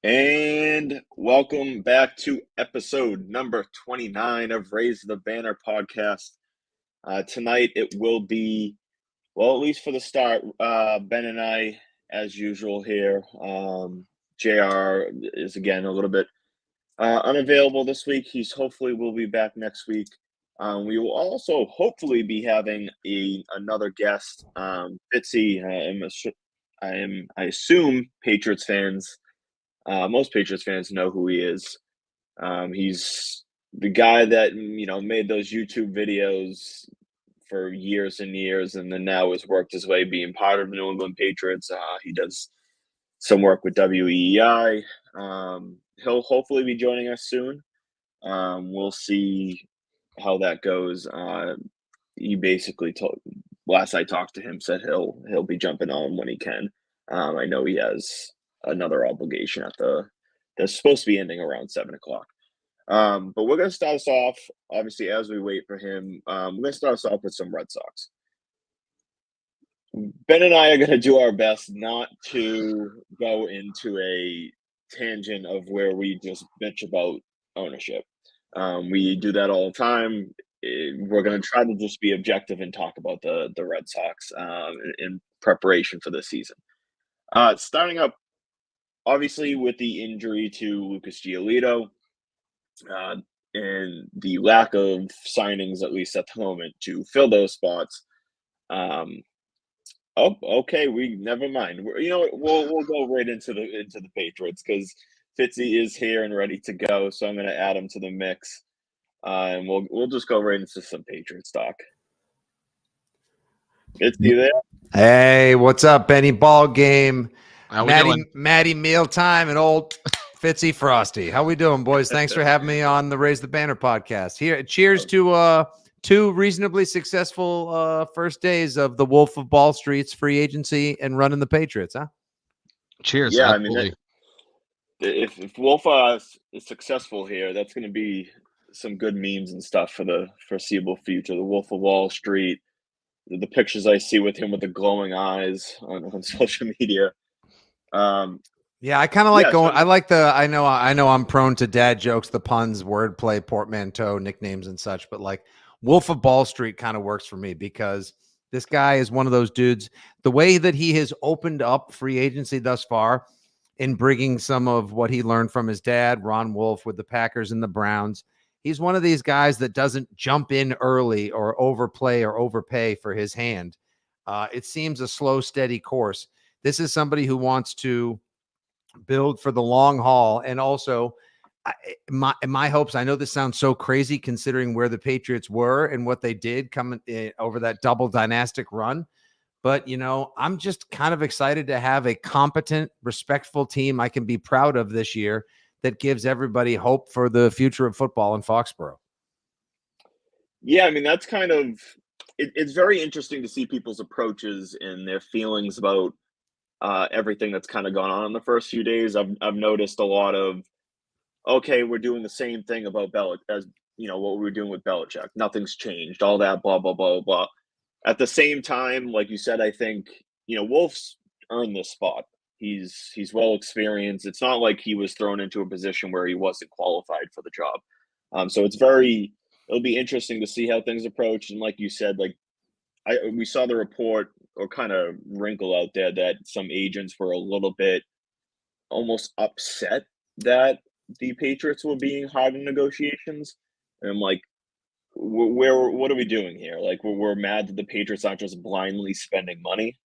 And welcome back to episode number 29 of Raise the Banner podcast. Tonight it will be, well, at least for the start, Ben and I, as usual here. JR is again a little bit unavailable this week. He's hopefully will be back next week. We will also hopefully be having another guest, Fitzy. I assume Patriots fans. Most Patriots fans know who he is. He's the guy that made those YouTube videos for years and years, and then now has worked his way being part of the New England Patriots. He does some work with WEEI. He'll hopefully be joining us soon. We'll see how that goes. He basically told last I talked to him said he'll be jumping on when he can. I know he has another obligation that's supposed to be ending around 7 o'clock. But we're gonna start us off, obviously, as we wait for him. We're gonna start us off with some Red Sox. Ben and I are gonna do our best not to go into a tangent of where we just bitch about ownership. We do that all the time. We're going to try to just be objective and talk about the Red Sox in preparation for this season. Starting up, obviously, with the injury to Lucas Giolito and the lack of signings, at least at the moment, to fill those spots. Oh, okay. We never mind. You know what? We'll go right into the Patriots because Fitzy is here and ready to go. So I'm going to add him to the mix, and we'll just go right into some Patriots talk. Fitzy there? Hey, what's up, Benny? Ball game. How we doing? Maddie mealtime and old Fitzy Frosty. How we doing, boys? Thanks for having me on the Raise the Banner podcast. Here, cheers to two reasonably successful first days of the Wolf of Ball Street's free agency and running the Patriots, huh? Cheers. Yeah, absolutely. I mean, if Wolf is successful here, that's going to be some good memes and stuff for the foreseeable future. The Wolf of Wall Street, the pictures I see with him with the glowing eyes on social media. Yeah, I kind of like going. I like the. I know. I'm prone to dad jokes, the puns, wordplay, portmanteau, nicknames, and such. But like Wolf of Ball Street kind of works for me because this guy is one of those dudes. The way that he has opened up free agency thus far, in bringing some of what he learned from his dad, Ron Wolf, with the Packers and the Browns. He's one of these guys that doesn't jump in early or overplay or overpay for his hand. It seems a slow, steady course. This is somebody who wants to build for the long haul. And also, my hopes, I know this sounds so crazy considering where the Patriots were and what they did coming over that double dynastic run. But, I'm just kind of excited to have a competent, respectful team I can be proud of this year that gives everybody hope for the future of football in Foxborough. Yeah, I mean, that's kind of it's very interesting to see people's approaches and their feelings about everything that's kind of gone on in the first few days. I've noticed a lot of, okay, we're doing the same thing about Belichick as what we were doing with Belichick. Nothing's changed. All that blah blah blah blah. At the same time, like you said, I think Wolf's earned this spot. He's well experienced. It's not like he was thrown into a position where he wasn't qualified for the job. So it'll be interesting to see how things approach. And like you said, like we saw the report or kind of wrinkle out there that some agents were a little bit almost upset that the Patriots were being hard in negotiations. And I'm like, what are we doing here? Like, we're mad that the Patriots aren't just blindly spending money.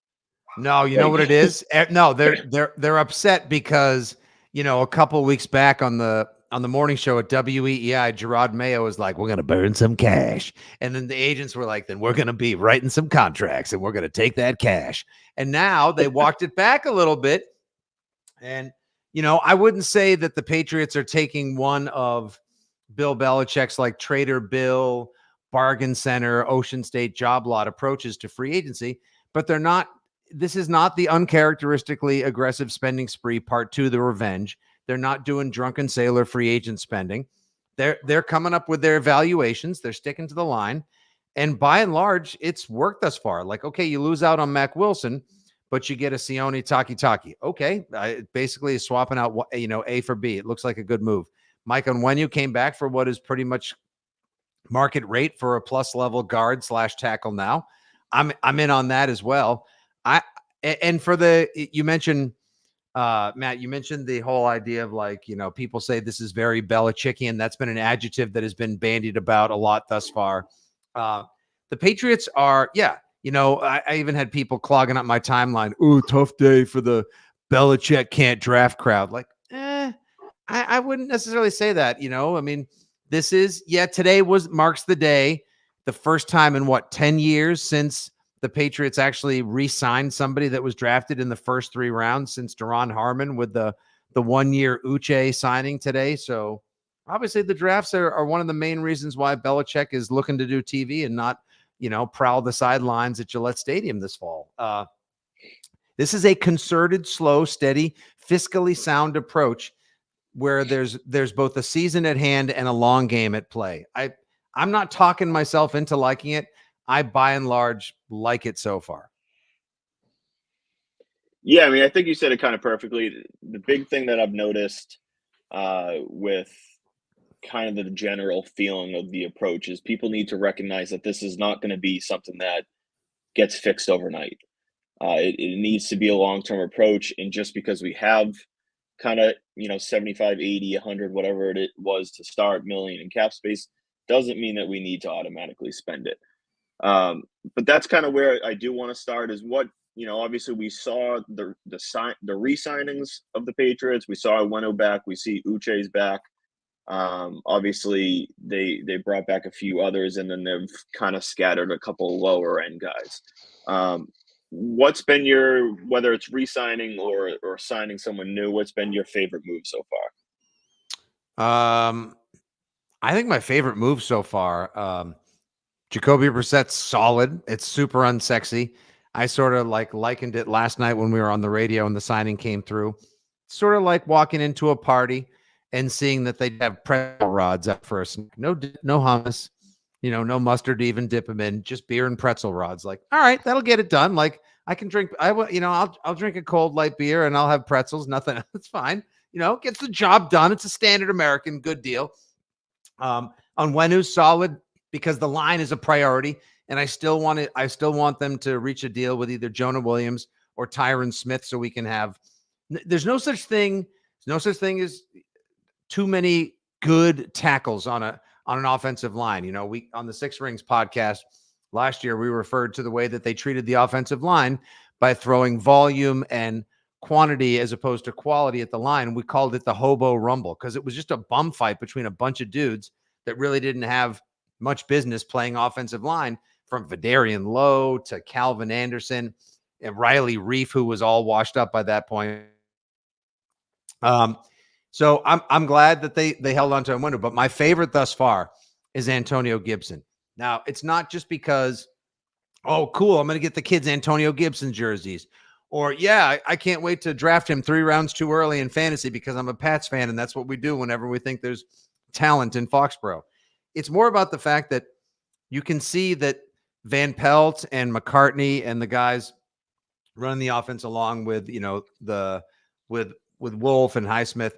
No, you know what it is? No, they're upset because, a couple of weeks back on the morning show at WEEI, Gerard Mayo was like, we're going to burn some cash. And then the agents were like, then we're going to be writing some contracts and we're going to take that cash. And now they walked it back a little bit. And, I wouldn't say that the Patriots are taking one of Bill Belichick's like Trader Bill, bargain center, Ocean State job lot approaches to free agency, but they're not. This is not the uncharacteristically aggressive spending spree part 2, the revenge. They're not doing drunken sailor free agent spending. They're coming up with their evaluations. They're sticking to the line. And by and large, it's worked thus far. Like, okay, you lose out on Mac Wilson, but you get a Sione Taki. Okay, basically swapping out A for B. It looks like a good move. Mike Onwenu came back for what is pretty much market rate for a plus level guard / tackle now. I'm in on that as well. And for you mentioned Matt, you mentioned the whole idea of like, people say this is very Belichickian. That's been an adjective that has been bandied about a lot thus far. The Patriots are, I even had people clogging up my timeline. Ooh, tough day for the Belichick can't draft crowd. Like, I wouldn't necessarily say that, I mean, this is, today marks the day, the first time in 10 years since the Patriots actually re-signed somebody that was drafted in the first 3 rounds since Daron Harmon with the 1-year Uche signing today. So obviously the drafts are one of the main reasons why Belichick is looking to do TV and not, prowl the sidelines at Gillette Stadium this fall. This is a concerted, slow, steady, fiscally sound approach where there's both a season at hand and a long game at play. I'm not talking myself into liking it. I, by and large, like it so far. Yeah, I mean, I think you said it kind of perfectly. The big thing that I've noticed with kind of the general feeling of the approach is people need to recognize that this is not going to be something that gets fixed overnight. It needs to be a long-term approach. And just because we have kind of, 75, 80, 100, whatever it was to start million in cap space, doesn't mean that we need to automatically spend it. But that's kind of where I do want to start is what, obviously we saw the re-signings of the Patriots. We saw Onwenu back. We see Uche's back. Obviously they brought back a few others, and then they've kind of scattered a couple lower end guys. What's been whether it's re-signing or signing someone new, what's been your favorite move so far? I think my favorite move so far, Jacoby Brissett's solid. It's super unsexy. I sort of likened it last night when we were on the radio and the signing came through. Sort of like walking into a party and seeing that they have pretzel rods up first. No hummus, no mustard to even dip them in, just beer and pretzel rods. Like, all right, that'll get it done. Like I can drink, I'll drink a cold light beer and I'll have pretzels. Nothing. It's fine. Gets the job done. It's a standard American good deal. Onwenu's solid because the line is a priority, and I still want them to reach a deal with either Jonah Williams or Tyron Smith so we can have. There's no such thing as too many good tackles on an offensive line. We on the Six Rings podcast last year we referred to the way that they treated the offensive line by throwing volume and quantity as opposed to quality at the line. We called it the hobo rumble because it was just a bum fight between a bunch of dudes that really didn't have much business playing offensive line, from Vidarian Lowe to Calvin Anderson and Riley Reif, who was all washed up by that point. So I'm glad that they held on to Onwenu, but my favorite thus far is Antonio Gibson. Now, it's not just because, oh, cool, I'm going to get the kids Antonio Gibson jerseys. Or, I can't wait to draft him 3 rounds too early in fantasy because I'm a Pats fan, and that's what we do whenever we think there's talent in Foxborough. It's more about the fact that you can see that Van Pelt and McCartney and the guys running the offense along with, with Wolf and Highsmith,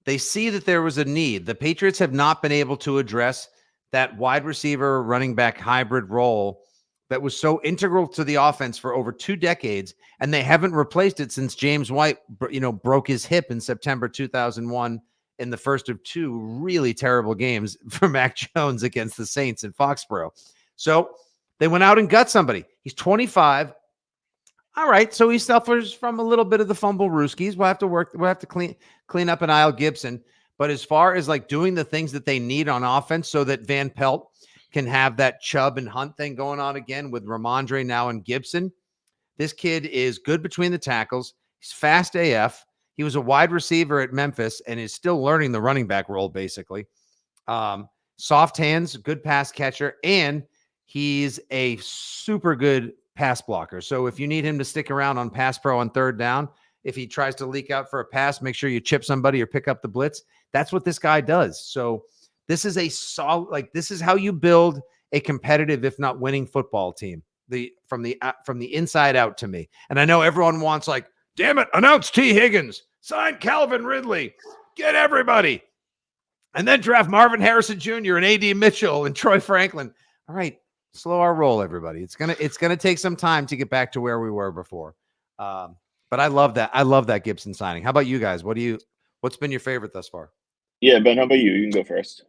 they see that there was a need. The Patriots have not been able to address that wide receiver running back hybrid role that was so integral to the offense for over 2 decades, and they haven't replaced it since James White, broke his hip in September 2001 in the first of 2 really terrible games for Mac Jones against the Saints in Foxborough. So they went out and got somebody. He's 25. All right, so he suffers from a little bit of the fumble rooskies. We'll have to clean up an Isle Gibson. But as far as like doing the things that they need on offense so that Van Pelt can have that Chubb and Hunt thing going on again with Ramondre now and Gibson, this kid is good between the tackles. He's fast AF. He was a wide receiver at Memphis and is still learning the running back role, basically. Soft hands, good pass catcher, and he's a super good pass blocker. So if you need him to stick around on pass pro on 3rd down, if he tries to leak out for a pass, make sure you chip somebody or pick up the blitz. That's what this guy does. So this is a solid, this is how you build a competitive, if not winning football team. from the inside out to me. And I know everyone wants like, damn it, announce T. Higgins, sign Calvin Ridley, get everybody, and then draft Marvin Harrison Jr. and A.D. Mitchell and Troy Franklin. All right, slow our roll, everybody. It's gonna take some time to get back to where we were before. But I love that. I love that Gibson signing. How about you guys? What's been your favorite thus far? Yeah, Ben, how about you? You can go first.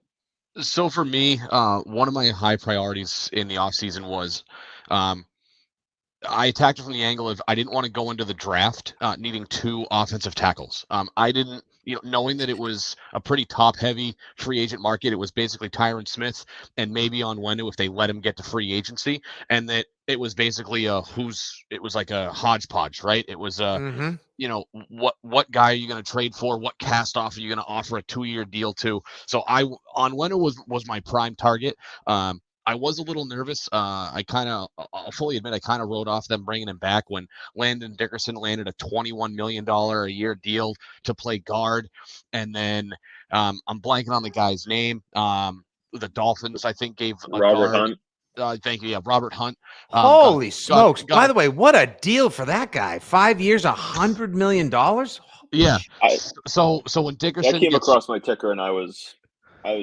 So for me, one of my high priorities in the offseason was I attacked it from the angle of I didn't want to go into the draft needing 2 offensive tackles. I didn't, knowing that it was a pretty top-heavy free agent market, it was basically Tyron Smith and maybe Onwenu if they let him get to free agency, and that it was basically it was like a hodgepodge, right? It was what guy are you going to trade for? What cast off are you going to offer a 2-year deal to? So Onwenu was my prime target. I was a little nervous. I'll fully admit, I kind of wrote off them bringing him back when Landon Dickerson landed a $21 million a year deal to play guard. And then I'm blanking on the guy's name. The Dolphins, I think, gave a Robert guard. Hunt. Thank you. Yeah, Robert Hunt. Holy smokes. By the way, what a deal for that guy. 5 years, $100 million? Yeah. So when Dickerson that came across my ticker, and I was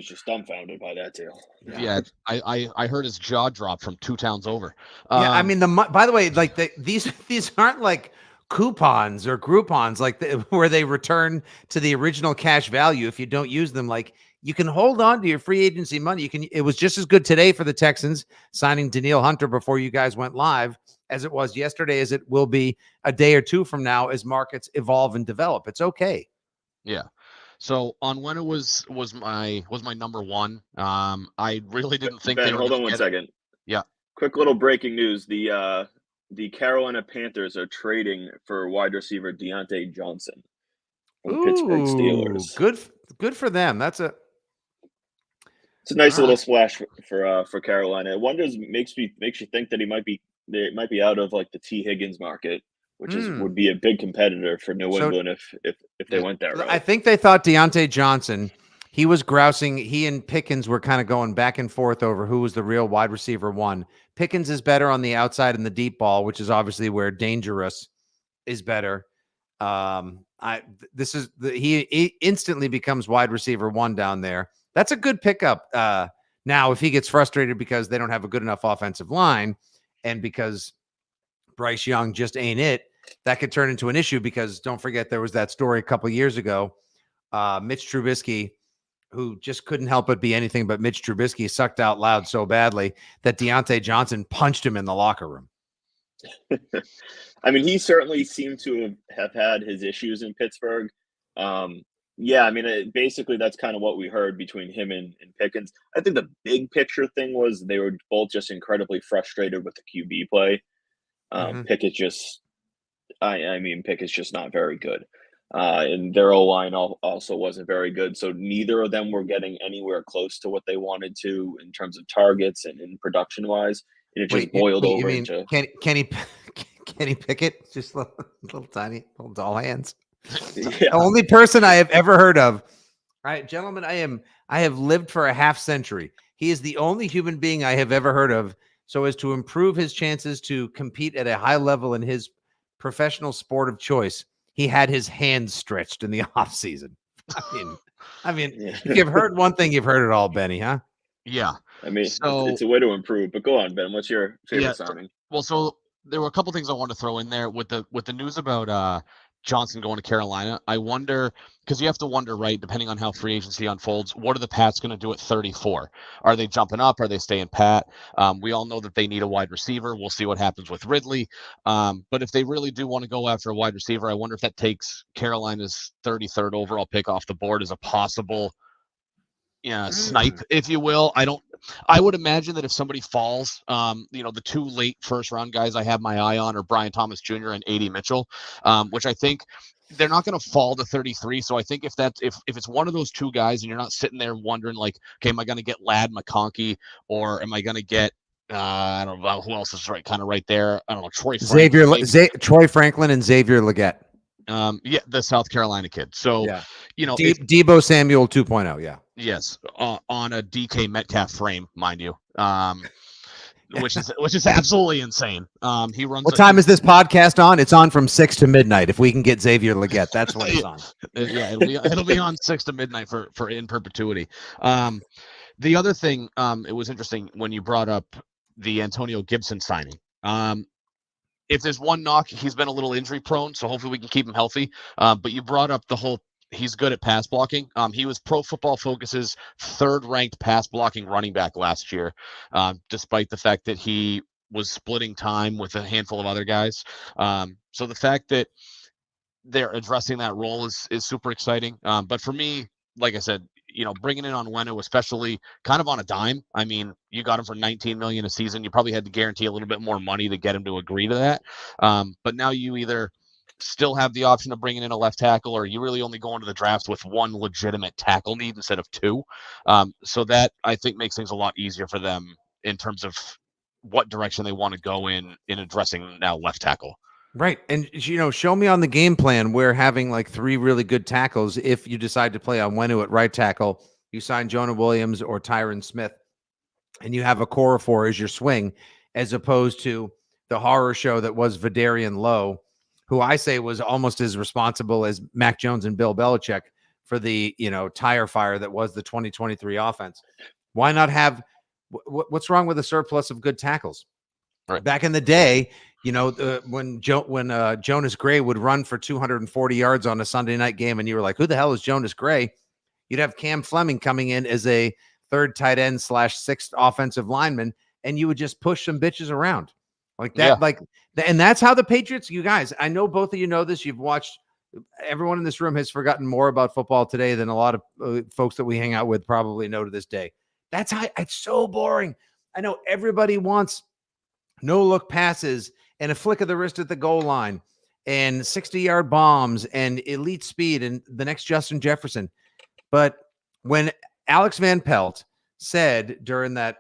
just dumbfounded by that deal. Yeah, I heard his jaw drop from 2 towns over. Yeah, I mean, by the way, like these aren't like coupons or Groupons, like where they return to the original cash value if you don't use them. Like you can hold on to your free agency money. It was just as good today for the Texans signing Danielle Hunter before you guys went live as it was yesterday, as it will be a day or two from now as markets evolve and develop. It's okay. Yeah. So Onwenu was my number one. I really didn't think Ben, they were. Hold on one second. Yeah. Quick little breaking news: the Carolina Panthers are trading for wide receiver Deontay Johnson from Pittsburgh Steelers. Good for them. It's a nice little splash for Carolina. It makes you think that they might be out of like the T. Higgins market, which would be a big competitor for New England if they went that route. I think they thought Deontay Johnson, he was grousing. He and Pickens were kind of going back and forth over who was the real wide receiver one. Pickens is better on the outside in the deep ball, which is obviously where Dangerous is better. He instantly becomes wide receiver one down there. That's a good pickup. Now, if he gets frustrated because they don't have a good enough offensive line and because Bryce Young just ain't it, that could turn into an issue because don't forget there was that story a couple of years ago. Mitch Trubisky, who just couldn't help but be anything but Mitch Trubisky, sucked out loud so badly that Deontay Johnson punched him in the locker room. I mean, he certainly seemed to have had his issues in Pittsburgh. Yeah, I mean, basically that's kind of what we heard between him and Pickens. I think the big picture thing was they were both just incredibly frustrated with the QB play. Pickett's just not very good. And their O-line also wasn't very good. So neither of them were getting anywhere close to what they wanted to in terms of targets and production-wise. And it just boiled over into Kenny Pickett, just little tiny little doll hands. Yeah. The only person I have ever heard of. All right, gentlemen, I have lived for a half century. He is the only human being I have ever heard of so as to improve his chances to compete at a high level in his professional sport of choice. He had his hands stretched in the offseason. I mean, Yeah. If you've heard one thing, you've heard it all, Benny, huh? Yeah. I mean, it's a way to improve. But go on, Ben. What's your favorite signing? Well, so there were a couple things I wanted to throw in there with the news about Johnson going to Carolina. I wonder, because you have to wonder, right, depending on how free agency unfolds, what are the Pats going to do at 34? Are they jumping up? Are they staying pat? We all know that they need a wide receiver. We'll see what happens with Ridley. But if they really do want to go after a wide receiver, I wonder if that takes Carolina's 33rd overall pick off the board as a possible snipe, if you will. I would imagine that if somebody falls, the 2 late first round guys I have my eye on are Brian Thomas Jr. and A.D. Mitchell, which I think they're not going to fall to 33. So I think if it's one of those 2 guys and you're not sitting there wondering like, okay, am I going to get Ladd McConkey or am I going to get I don't know who else is right there. I don't know, Troy Franklin and Xavier Legette. The South Carolina kid. So, Debo Samuel 2.0. Yeah. Yes. On a DK Metcalf frame, mind you. which is absolutely insane. He runs. What time is this podcast on? It's on from 6 to midnight. If we can get Xavier Legette, that's when it's on. Yeah, it'll be on 6 to midnight for in perpetuity. The other thing, it was interesting when you brought up the Antonio Gibson signing. If there's one knock, he's been a little injury prone, so hopefully we can keep him healthy. But you brought up the whole. He's good at pass blocking. He was Pro Football Focus's third-ranked pass blocking running back last year, despite the fact that he was splitting time with a handful of other guys. So the fact that they're addressing that role is super exciting. But for me, like I said, bringing in Onwenu, especially kind of on a dime. I mean, you got him for $19 million a season. You probably had to guarantee a little bit more money to get him to agree to that. But now you either still have the option of bringing in a left tackle, or you really only go into the draft with one legitimate tackle need instead of two. So that, I think, makes things a lot easier for them in terms of what direction they want to go in addressing now left tackle. Right. And, show me on the game plan where having like three really good tackles, if you decide to play Onwenu at right tackle, you sign Jonah Williams or Tyron Smith, and you have a core of four as your swing, as opposed to the horror show that was Vidarian Lowe, who I say was almost as responsible as Mac Jones and Bill Belichick for the, tire fire that was the 2023 offense. Why not have what's wrong with a surplus of good tackles? Right. Back in the day, when Jonas Gray would run for 240 yards on a Sunday night game, and you were like, who the hell is Jonas Gray? You'd have Cam Fleming coming in as a third tight end / sixth offensive lineman, and you would just push some bitches around like that. Yeah. And that's how the Patriots, you guys, I know both of you know this. You've watched, everyone in this room has forgotten more about football today than a lot of folks that we hang out with probably know to this day. That's how it's so boring. I know everybody wants no look passes and a flick of the wrist at the goal line and 60-yard bombs and elite speed and the next Justin Jefferson. But when Alex Van Pelt said during that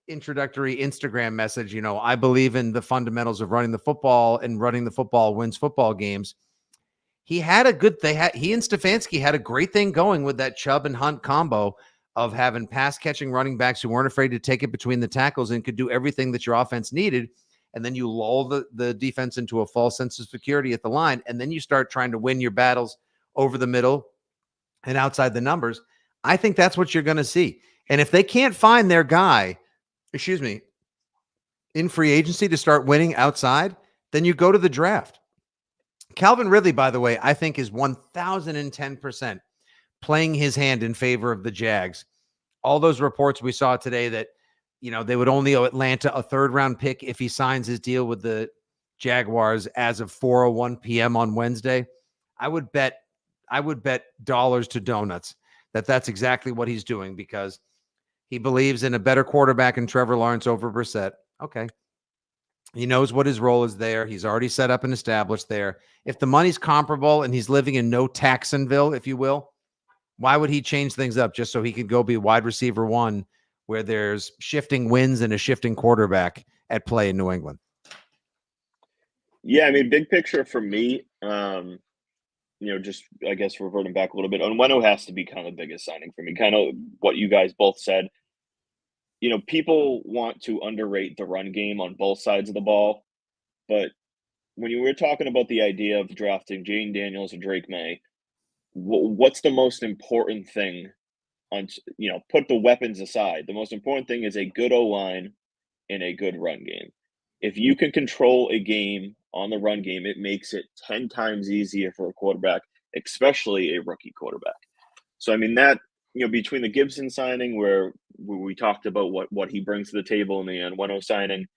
introductory Instagram message, I believe in the fundamentals of running the football, and running the football wins football games. He had a good thing. He and Stefanski had a great thing going with that Chubb and Hunt combo of having pass catching running backs who weren't afraid to take it between the tackles and could do everything that your offense needed. And then you lull the defense into a false sense of security at the line. And then you start trying to win your battles over the middle and outside the numbers. I think that's what you're going to see. And if they can't find their guy, in free agency to start winning outside, then you go to the draft. Calvin Ridley, by the way, I think is 1010% playing his hand in favor of the Jags. All those reports we saw today that, they would only owe Atlanta a third-round pick if he signs his deal with the Jaguars as of 4:01 p.m. on Wednesday. I would bet dollars to donuts that that's exactly what he's doing, because he believes in a better quarterback in Trevor Lawrence over Brissett. Okay. He knows what his role is there. He's already set up and established there. If the money's comparable and he's living in no Taxonville, if you will, why would he change things up just so he could go be wide receiver one where there's shifting winds and a shifting quarterback at play in New England? Yeah, I mean, big picture for me, just, I guess, reverting back a little bit, Onwenu has to be kind of the biggest signing for me, kind of what you guys both said. People want to underrate the run game on both sides of the ball, but when you were talking about the idea of drafting Jane Daniels and Drake May, what's the most important thing put the weapons aside. The most important thing is a good O-line and a good run game. If you can control a game on the run game, it makes it 10 times easier for a quarterback, especially a rookie quarterback. So, I mean, that, between the Gibson signing where we talked about what he brings to the table, and the Onwenu signing,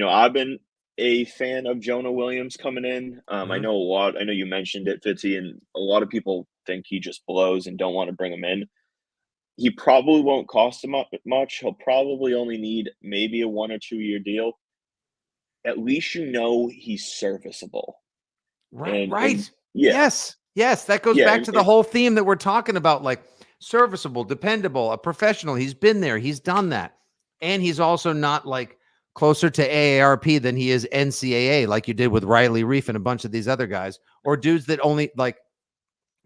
I've been a fan of Jonah Williams coming in. I know you mentioned it, Fitzy, and a lot of people think he just blows and don't want to bring him in. He probably won't cost him much. He'll probably only need maybe a 1 or 2 year deal. At least he's serviceable. Right. And Yes. That goes back to the whole theme that we're talking about, like serviceable, dependable, a professional. He's been there. He's done that. And he's also not like closer to AARP than he is NCAA, like you did with Riley Reef and a bunch of these other guys, or dudes that only like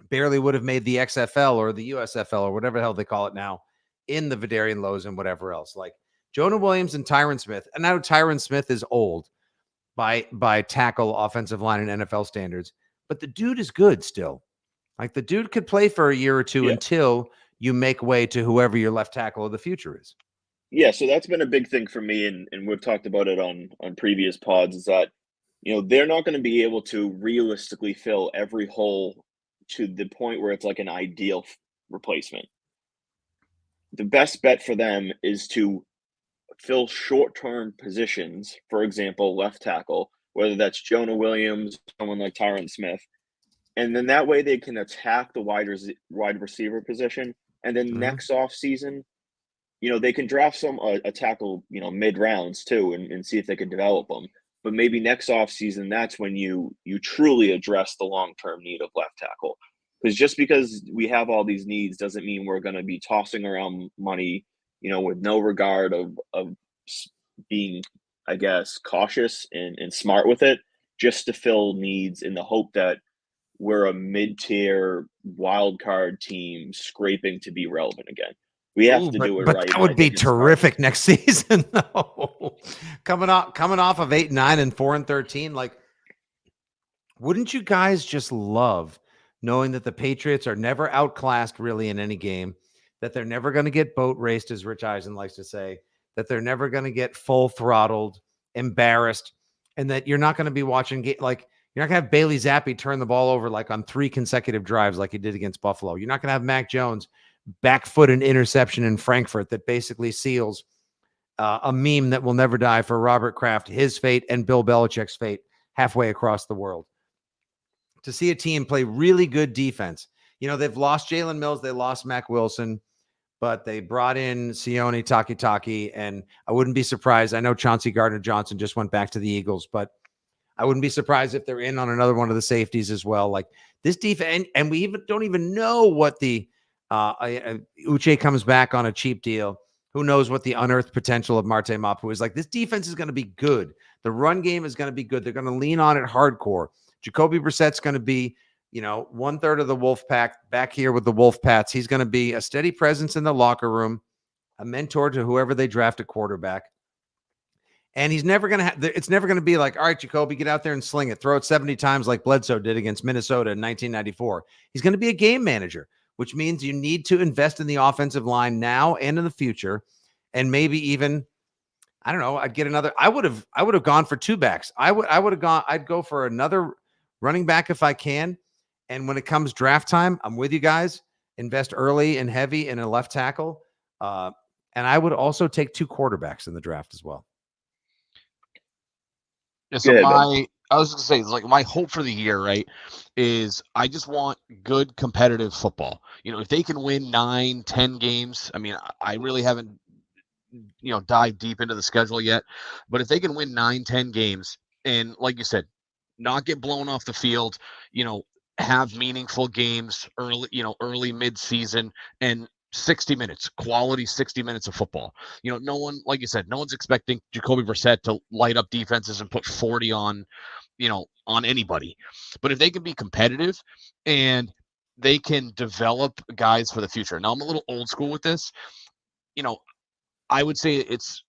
barely would have made the XFL or the USFL or whatever the hell they call it now in the Vidarian Lows and whatever else. Like, Jonah Williams and Tyron Smith. And now Tyron Smith is old by tackle offensive line and NFL standards, but the dude is good still. Like the dude could play for a year or two until you make way to whoever your left tackle of the future is. Yeah, so that's been a big thing for me, and we've talked about it on previous pods, is that, they're not going to be able to realistically fill every hole to the point where it's like an ideal replacement. The best bet for them is to fill short-term positions, for example, left tackle, whether that's Jonah Williams, someone like Tyron Smith, and then that way they can attack the wide receiver position, and then next offseason, they can draft a tackle, mid rounds too, and see if they can develop them. But maybe next offseason, that's when you truly address the long-term need of left tackle. Because just because we have all these needs doesn't mean we're going to be tossing around money, with no regard of being, I guess, cautious and smart with it, just to fill needs in the hope that we're a mid-tier wild card team scraping to be relevant again. We have to do it right. That would be terrific next season, though. coming off of 8-9 and 4-13, like, wouldn't you guys just love knowing that the Patriots are never outclassed really in any game, that they're never going to get boat raced, as Rich Eisen likes to say, that they're never going to get full throttled, embarrassed, and that you're not going to be watching like you're not going to have Bailey Zappi turn the ball over like on 3 consecutive drives like he did against Buffalo. You're not going to have Mac Jones back foot an interception in Frankfurt that basically seals a meme that will never die for Robert Kraft, his fate, and Bill Belichick's fate halfway across the world. To see a team play really good defense. They've lost Jalen Mills, they lost Mac Wilson, but they brought in Sione Takitaki, and I wouldn't be surprised. I know Chauncey Gardner-Johnson just went back to the Eagles, but I wouldn't be surprised if they're in on another one of the safeties as well. Like this defense, and we don't even know what the Uche comes back on a cheap deal. Who knows what the unearthed potential of Marte Mapu is. Like this defense is going to be good. The run game is going to be good. They're going to lean on it hardcore. Jacoby Brissett's going to be, 1/3 of the Wolf Pack back here with the Wolf Pats. He's going to be a steady presence in the locker room, a mentor to whoever they draft at quarterback. And he's never going to it's never going to be like, all right, Jacoby, get out there and sling it. Throw it 70 times like Bledsoe did against Minnesota in 1994. He's going to be a game manager, which means you need to invest in the offensive line now and in the future. And maybe even, I don't know, I would have gone for 2 backs. I'd go for another running back if I can. And when it comes draft time, I'm with you guys. Invest early and heavy in a left tackle. And I would also take 2 quarterbacks in the draft as well. Yeah, so I was going to say, like, my hope for the year, right, is I just want good competitive football. If they can win 9, 10 games, I mean, I really haven't, dived deep into the schedule yet, but if they can win 9, 10 games and, like you said, not get blown off the field, have meaningful games early mid-season, and 60 minutes, quality 60 minutes of football. No one, like you said, no one's expecting Jacoby Brissett to light up defenses and put 40 on anybody. But if they can be competitive and they can develop guys for the future. Now, I'm a little old school with this. I would say it's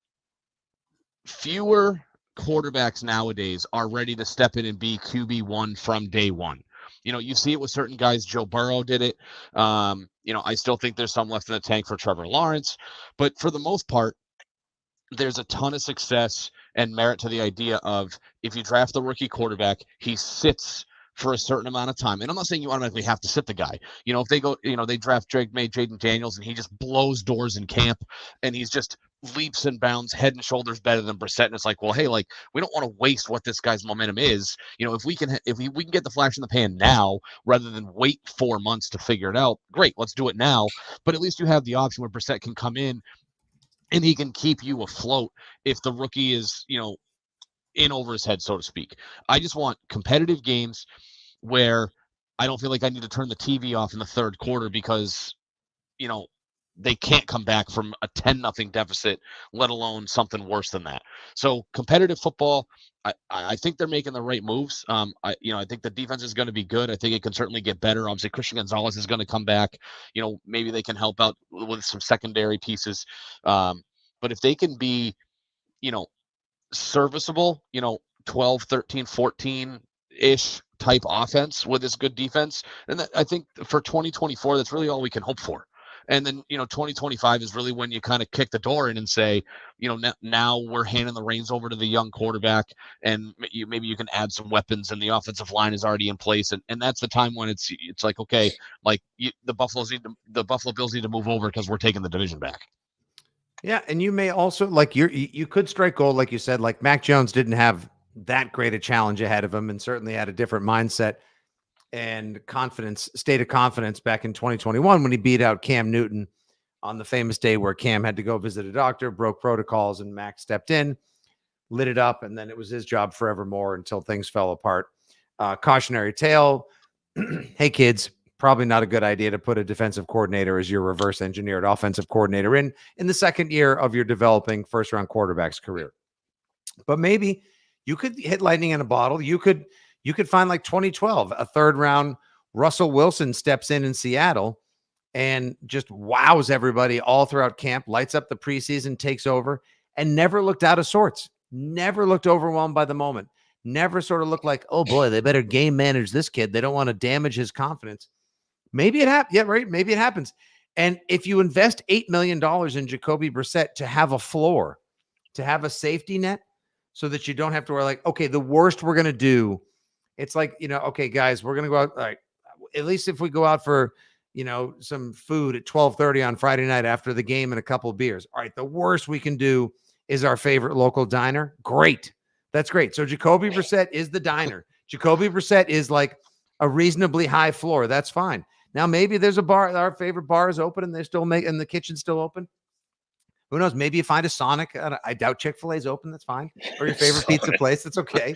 fewer quarterbacks nowadays are ready to step in and be QB1 from day one. You see it with certain guys. Joe Burrow did it. I still think there's some left in the tank for Trevor Lawrence, but for the most part, there's a ton of success and merit to the idea of if you draft the rookie quarterback, he sits for a certain amount of time. And I'm not saying you automatically have to sit the guy. If they go, they draft Drake May, Jaden Daniels, and he just blows doors in camp, and he's just leaps and bounds head and shoulders better than Brissett. And it's like, well, hey, like, we don't want to waste what this guy's momentum is. If we can get the flash in the pan now rather than wait 4 months to figure it out, great, let's do it now. But at least you have the option where Brissett can come in and he can keep you afloat if the rookie is, in over his head, so to speak. I just want competitive games where I don't feel like I need to turn the TV off in the third quarter because, they can't come back from a 10-0 deficit, let alone something worse than that. So competitive football, I think they're making the right moves. I think the defense is going to be good. I think it can certainly get better. Obviously, Christian Gonzalez is going to come back. Maybe they can help out with some secondary pieces. But if they can be, serviceable, 12, 13, 14-ish type offense with this good defense, and I think for 2024, that's really all we can hope for. And then, 2025 is really when you kind of kick the door in and say, now we're handing the reins over to the young quarterback, and maybe you can add some weapons, and the offensive line is already in place, and that's the time when it's like, okay, like the Buffalo Bills need to move over because we're taking the division back. Yeah, and you may also you could strike gold, like you said. Like Mac Jones didn't have that great a challenge ahead of him, and certainly had a different mindset and state of confidence back in 2021 when he beat out Cam Newton on the famous day where Cam had to go visit a doctor, broke protocols, and Mac stepped in, lit it up, and then it was his job forevermore until things fell apart. Cautionary tale. Hey, kids, probably not a good idea to put a defensive coordinator as your reverse engineered offensive coordinator in the second year of your developing first-round quarterback's career. But maybe you could hit lightning in a bottle. You could find like 2012, a third-round Russell Wilson steps in Seattle and just wows everybody all throughout camp, lights up the preseason, takes over, and never looked out of sorts, never looked overwhelmed by the moment, never sort of looked like, oh boy, they better game manage this kid. They don't want to damage his confidence. Maybe it happens. Yeah, right. Maybe it happens. And if you invest $8 million in Jacoby Brissett to have a floor, to have a safety net, so that you don't have to worry, like, okay, the worst we're going to do, it's like, okay, guys, we're going to go out. All right, at least if we go out for, some food at 12:30 on Friday night after the game and a couple of beers. All right, the worst we can do is our favorite local diner. Great. That's great. So Jacoby Brissett is the diner. Jacoby Brissett is like a reasonably high floor. That's fine. Now, maybe there's a bar, our favorite bar is open and and the kitchen's still open. Who knows? Maybe you find a Sonic. I doubt Chick-fil-A is open. That's fine. Or your favorite pizza place. That's okay.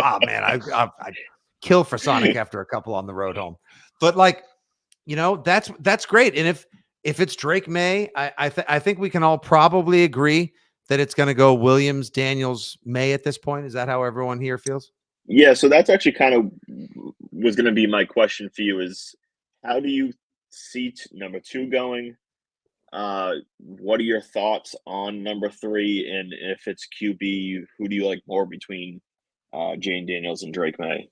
Oh man, I kill for Sonic after a couple on the road home. But like, that's great. And if it's Drake May, I think we can all probably agree that it's going to go Williams, Daniels, May at this point. Is that how everyone here feels? Yeah. So that's actually kind of was going to be my question for you: is how do you see number 2 going? What are your thoughts on number 3? And if it's QB, who do you like more between Jayden Daniels and Drake May?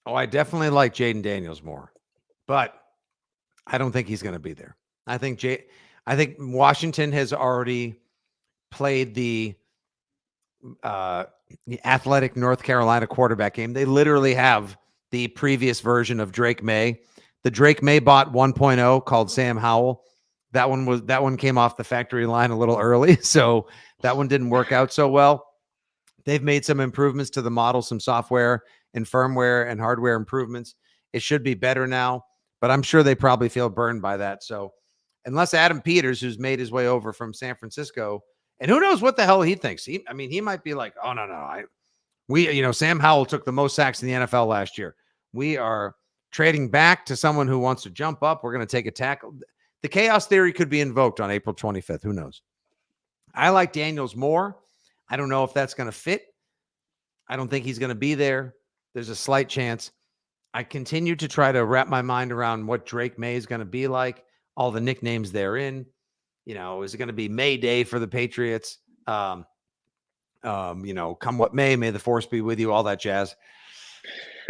Oh, I definitely like Jayden Daniels more, but I don't think he's going to be there. I think Washington has already played the athletic North Carolina quarterback game. They literally have the previous version of Drake May, the Drake May bot 1.0 called Sam Howell. That one came off the factory line a little early, so that one didn't work out so well. They've made some improvements to the model, some software and firmware and hardware improvements. It should be better now, but I'm sure they probably feel burned by that. So unless Adam Peters, who's made his way over from San Francisco, and who knows what the hell he thinks. He might be like, oh no, Sam Howell took the most sacks in the NFL last year. We are trading back to someone who wants to jump up. We're going to take a tackle. The chaos theory could be invoked on April 25th. Who knows? I like Daniels more. I don't know if that's going to fit. I don't think he's going to be there. There's a slight chance. I continue to try to wrap my mind around what Drake May is going to be like, all the nicknames they're in. Is it going to be May Day for the Patriots? Come what may the force be with you, all that jazz.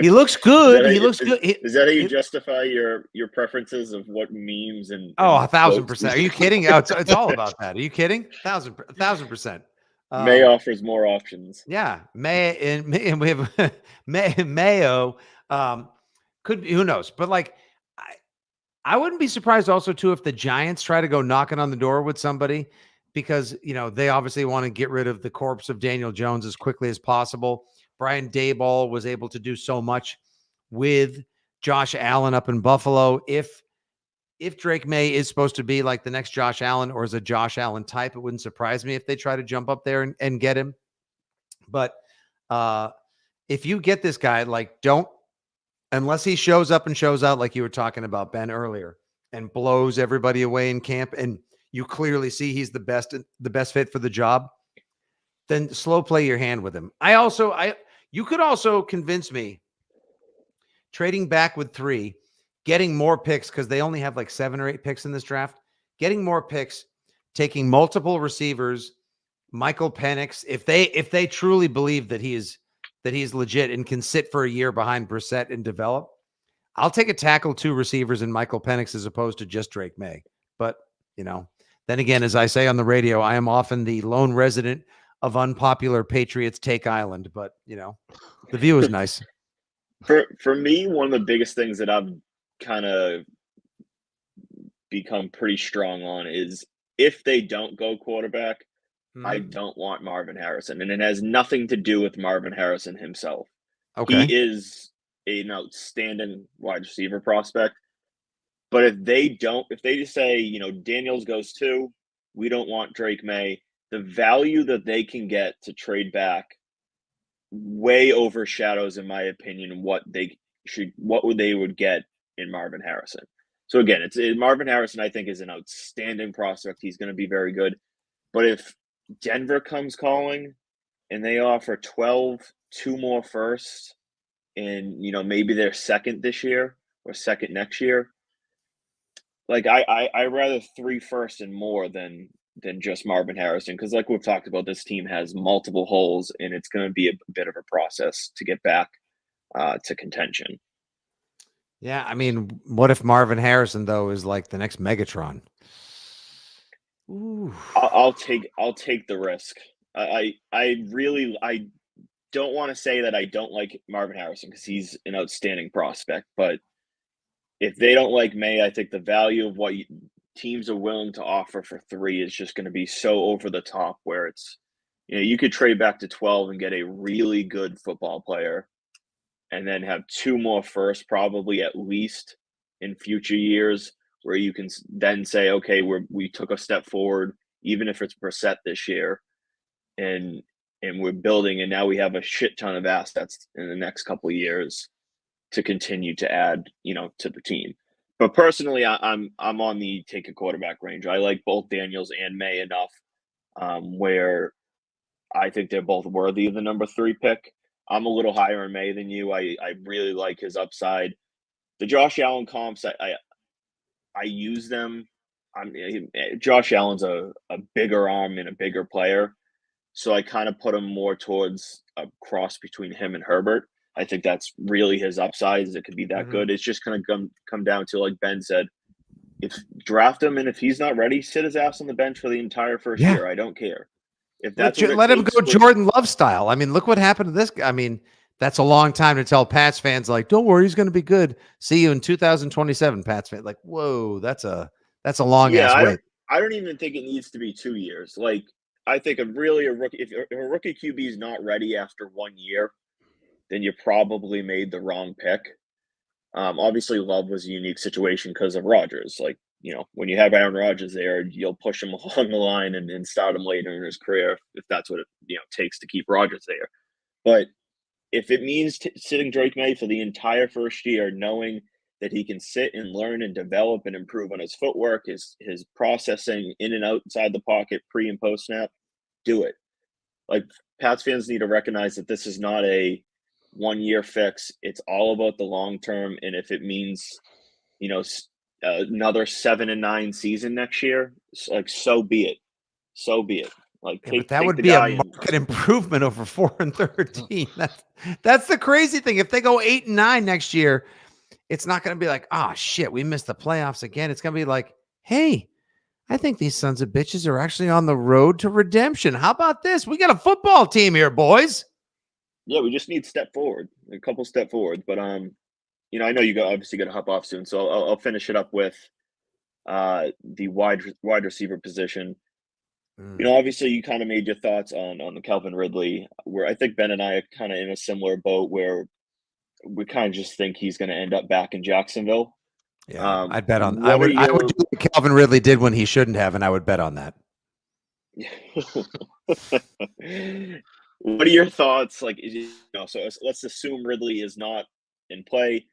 He looks good. He looks good. Is that how you justify your preferences of what memes and 1,000%. Are you kidding? It's all about that. Are you kidding? 1,000%. May offers more options. Yeah, May and we have Mayo. Could be, who knows? But like, I wouldn't be surprised also too if the Giants try to go knocking on the door with somebody, because they obviously want to get rid of the corpse of Daniel Jones as quickly as possible. Brian Daboll was able to do so much with Josh Allen up in Buffalo. If Drake May is supposed to be like the next Josh Allen or is a Josh Allen type, it wouldn't surprise me if they try to jump up there and get him. But if you get this guy, like, unless he shows up and shows out like you were talking about, Ben, earlier, and blows everybody away in camp, and you clearly see he's the best fit for the job, then slow play your hand with him. You could also convince me trading back with 3, getting more picks, because they only have like 7 or 8 picks in this draft, getting more picks taking multiple receivers, Michael Penix, if they truly believe that he's legit and can sit for a year behind Brissett and develop, I'll take a tackle, 2 receivers, and Michael Penix as opposed to just Drake May. But, then again, as I say on the radio, I am often the lone resident of unpopular Patriots Take Island. But, the view is nice. For me, one of the biggest things that I've kind of become pretty strong on is if they don't go quarterback, I don't want Marvin Harrison. And it has nothing to do with Marvin Harrison himself. Okay. He is an outstanding wide receiver prospect. But if they just say, Daniels goes 2, we don't want Drake May, the value that they can get to trade back way overshadows, in my opinion, what they would get in Marvin Harrison. So again, Marvin Harrison, I think, is an outstanding prospect. He's going to be very good. But if Denver comes calling and they offer 12, 2 more firsts, and maybe they're second this year or second next year, like I rather 3 firsts and more than just Marvin Harrison, because like we've talked about, this team has multiple holes and it's going to be a bit of a process to get back to contention. Yeah, I mean, what if Marvin Harrison though is like the next Megatron? Ooh. I'll take the risk. I don't want to say that I don't like Marvin Harrison because he's an outstanding prospect, but if they don't like May, I think the value of what teams are willing to offer for 3 is just going to be so over the top, where it's, you could trade back to 12 and get a really good football player and then have 2 more firsts probably at least in future years, where you can then say, okay, we took a step forward, even if it's Brissett this year, and we're building, and now we have a shit ton of assets in the next couple of years to continue to add, to the team. But personally, I'm on the take a quarterback range. I like both Daniels and May enough where I think they're both worthy of the number 3 pick. I'm a little higher in May than you. I really like his upside. The Josh Allen comps, I use them. Josh Allen's a bigger arm and a bigger player, so I kind of put him more towards a cross between him and Herbert. I think that's really his upside, is it could be that good. It's just going to come down to, like Ben said, if draft him, and if he's not ready, sit his ass on the bench for the entire first year. I don't care. If that's let him go Jordan Love style. I mean, look what happened to this guy. I mean, that's a long time to tell Pats fans, like, don't worry, he's going to be good. See you in 2027, Pats fans. Like, whoa, that's a long ass wait. I don't even think it needs to be 2 years. Like, I think a rookie, if a rookie QB is not ready after 1 year, then you probably made the wrong pick. Obviously, Love was a unique situation because of Rodgers. Like, when you have Aaron Rodgers there, you'll push him along the line and start him later in his career if that's what it takes to keep Rodgers there. But if it means sitting Drake May for the entire first year, knowing that he can sit and learn and develop and improve on his footwork, his processing in and outside the pocket, pre and post snap, do it. Like, Pats fans need to recognize that this is not a 1 year fix. It's all about the long term, and if it means another 7-9 season next year, like, so be it. Like, but that would be a market improvement over 4-13. That's the crazy thing. If they go 8-9 next year, it's not going to be like, oh shit, we missed the playoffs again. It's going to be like, hey, I think these sons of bitches are actually on the road to redemption. How about this? We got a football team here, boys. Yeah, we just need a couple step forwards. But I know you obviously got to hop off soon, so I'll finish it up with the wide receiver position. Obviously you kind of made your thoughts on the Calvin Ridley, where I think Ben and I are kind of in a similar boat, where we kind of just think he's going to end up back in Jacksonville. Yeah, I'd bet on. I would do what Calvin Ridley did when he shouldn't have, and I would bet on that. What are your thoughts? Like, so let's assume Ridley is not in play.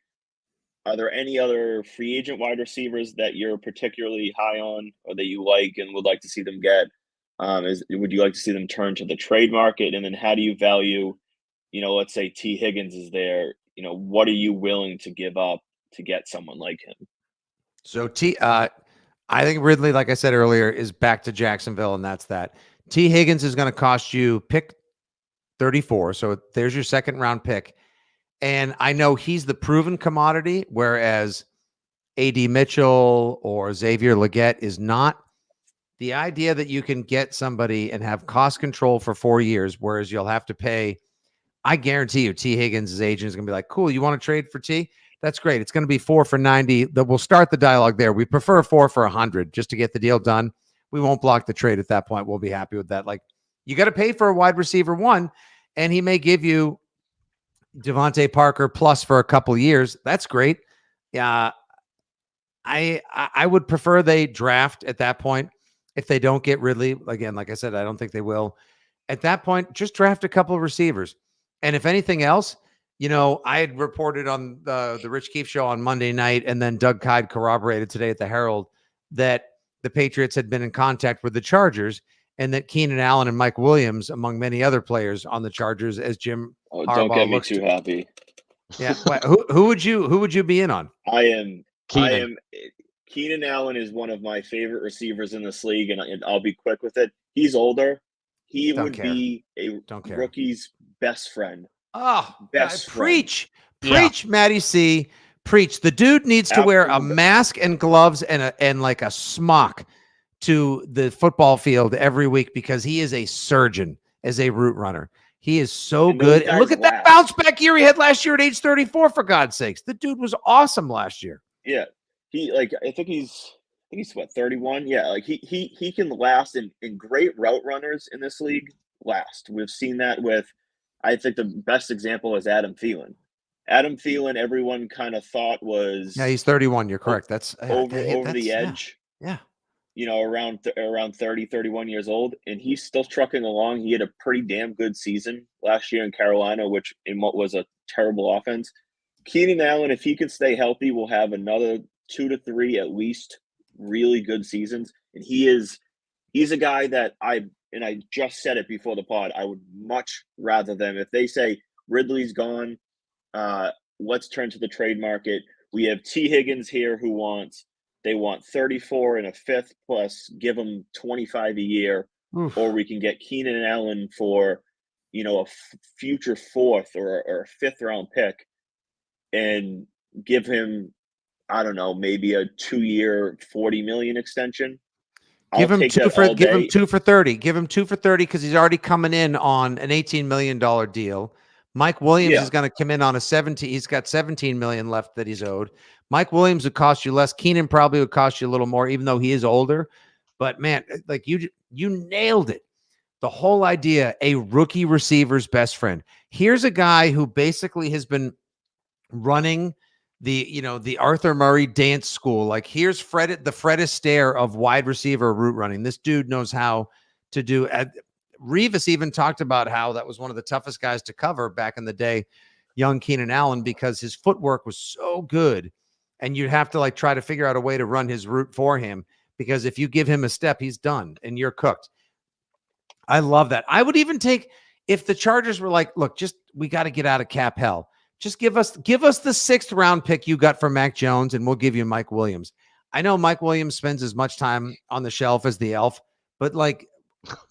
Are there any other free agent wide receivers that you're particularly high on, or that you like and would like to see them get? Would you like to see them turn to the trade market? And then how do you value, let's say T. Higgins is there. What are you willing to give up to get someone like him? So I think Ridley, like I said earlier, is back to Jacksonville, and that's that. T. Higgins is going to cost you pick 34. So there's your second round pick. And I know he's the proven commodity, whereas A.D. Mitchell or Xavier Legette is not. The idea that you can get somebody and have cost control for 4 years, whereas you'll have to pay, I guarantee you, T. Higgins' agent is going to be like, cool, you want to trade for T? That's great. It's going to be 4 for 90. We'll start the dialogue there. We prefer 4 for 100 just to get the deal done. We won't block the trade at that point. We'll be happy with that. Like, you got to pay for a wide receiver 1, and he may give you Devontae Parker plus for a couple years. That's great. Yeah, I would prefer they draft at that point. If they don't get Ridley, again, like I said, I don't think they will. At that point, just draft a couple of receivers. And if anything else, I had reported on the Rich Keefe show on Monday night, and then Doug Kyde corroborated today at the Herald that the Patriots had been in contact with the Chargers, and that Keenan Allen and Mike Williams, among many other players on the Chargers, as Jim Harbaugh don't get me looks too happy. Yeah, who would you be in on? I am Keenan Allen is one of my favorite receivers in this league, and I'll be quick with it. He's older. He would be a rookie's best friend. Oh, best friend. Preach, Matty C. Preach. The dude needs to wear a mask and gloves and like a smock to the football field every week, because he is a surgeon as a route runner. He is so good. And look at that bounce back year he had last year at age 34, for God's sakes. The dude was awesome last year. Yeah. I think he's what, 31? Yeah, like he can last, and great route runners in this league last. We've seen that with, I think the best example is Adam Thielen. Adam Thielen, everyone kind of thought was, he's 31. You're correct. That's over the edge. Yeah. Around 30, 31 years old, and he's still trucking along. He had a pretty damn good season last year in Carolina, which in what was a terrible offense. Keenan Allen, if he can stay healthy, will have another 2 to 3 at least really good seasons. And he's a guy that I just said it before the pod, I would much rather them, if they say Ridley's gone, let's turn to the trade market. We have T. Higgins here they want 34 and a fifth, plus give him 25 a year. Oof. Or we can get Keenan Allen for, a future 4th or a 5th round pick, and give him, I don't know, maybe a 2-year, $40 million extension. Give him 2 for 30. Give him 2 for 30, because he's already coming in on an $18 million deal. Mike Williams is going to come in on he's got $17 million left that he's owed. Mike Williams would cost you less. Keenan probably would cost you a little more, even though he is older. But man, like you nailed it. The whole idea, a rookie receiver's best friend. Here's a guy who basically has been running the Arthur Murray dance school. Like, here's Fred Astaire of wide receiver route running. This dude knows how to do. Revis even talked about how that was one of the toughest guys to cover back in the day, young Keenan Allen, because his footwork was so good, and you'd have to try to figure out a way to run his route for him, because if you give him a step, he's done and you're cooked. I love that. I would even take, if the Chargers were like, look, we got to get out of cap hell. Just give us the 6th round pick you got for Mac Jones, and we'll give you Mike Williams. I know Mike Williams spends as much time on the shelf as the elf, but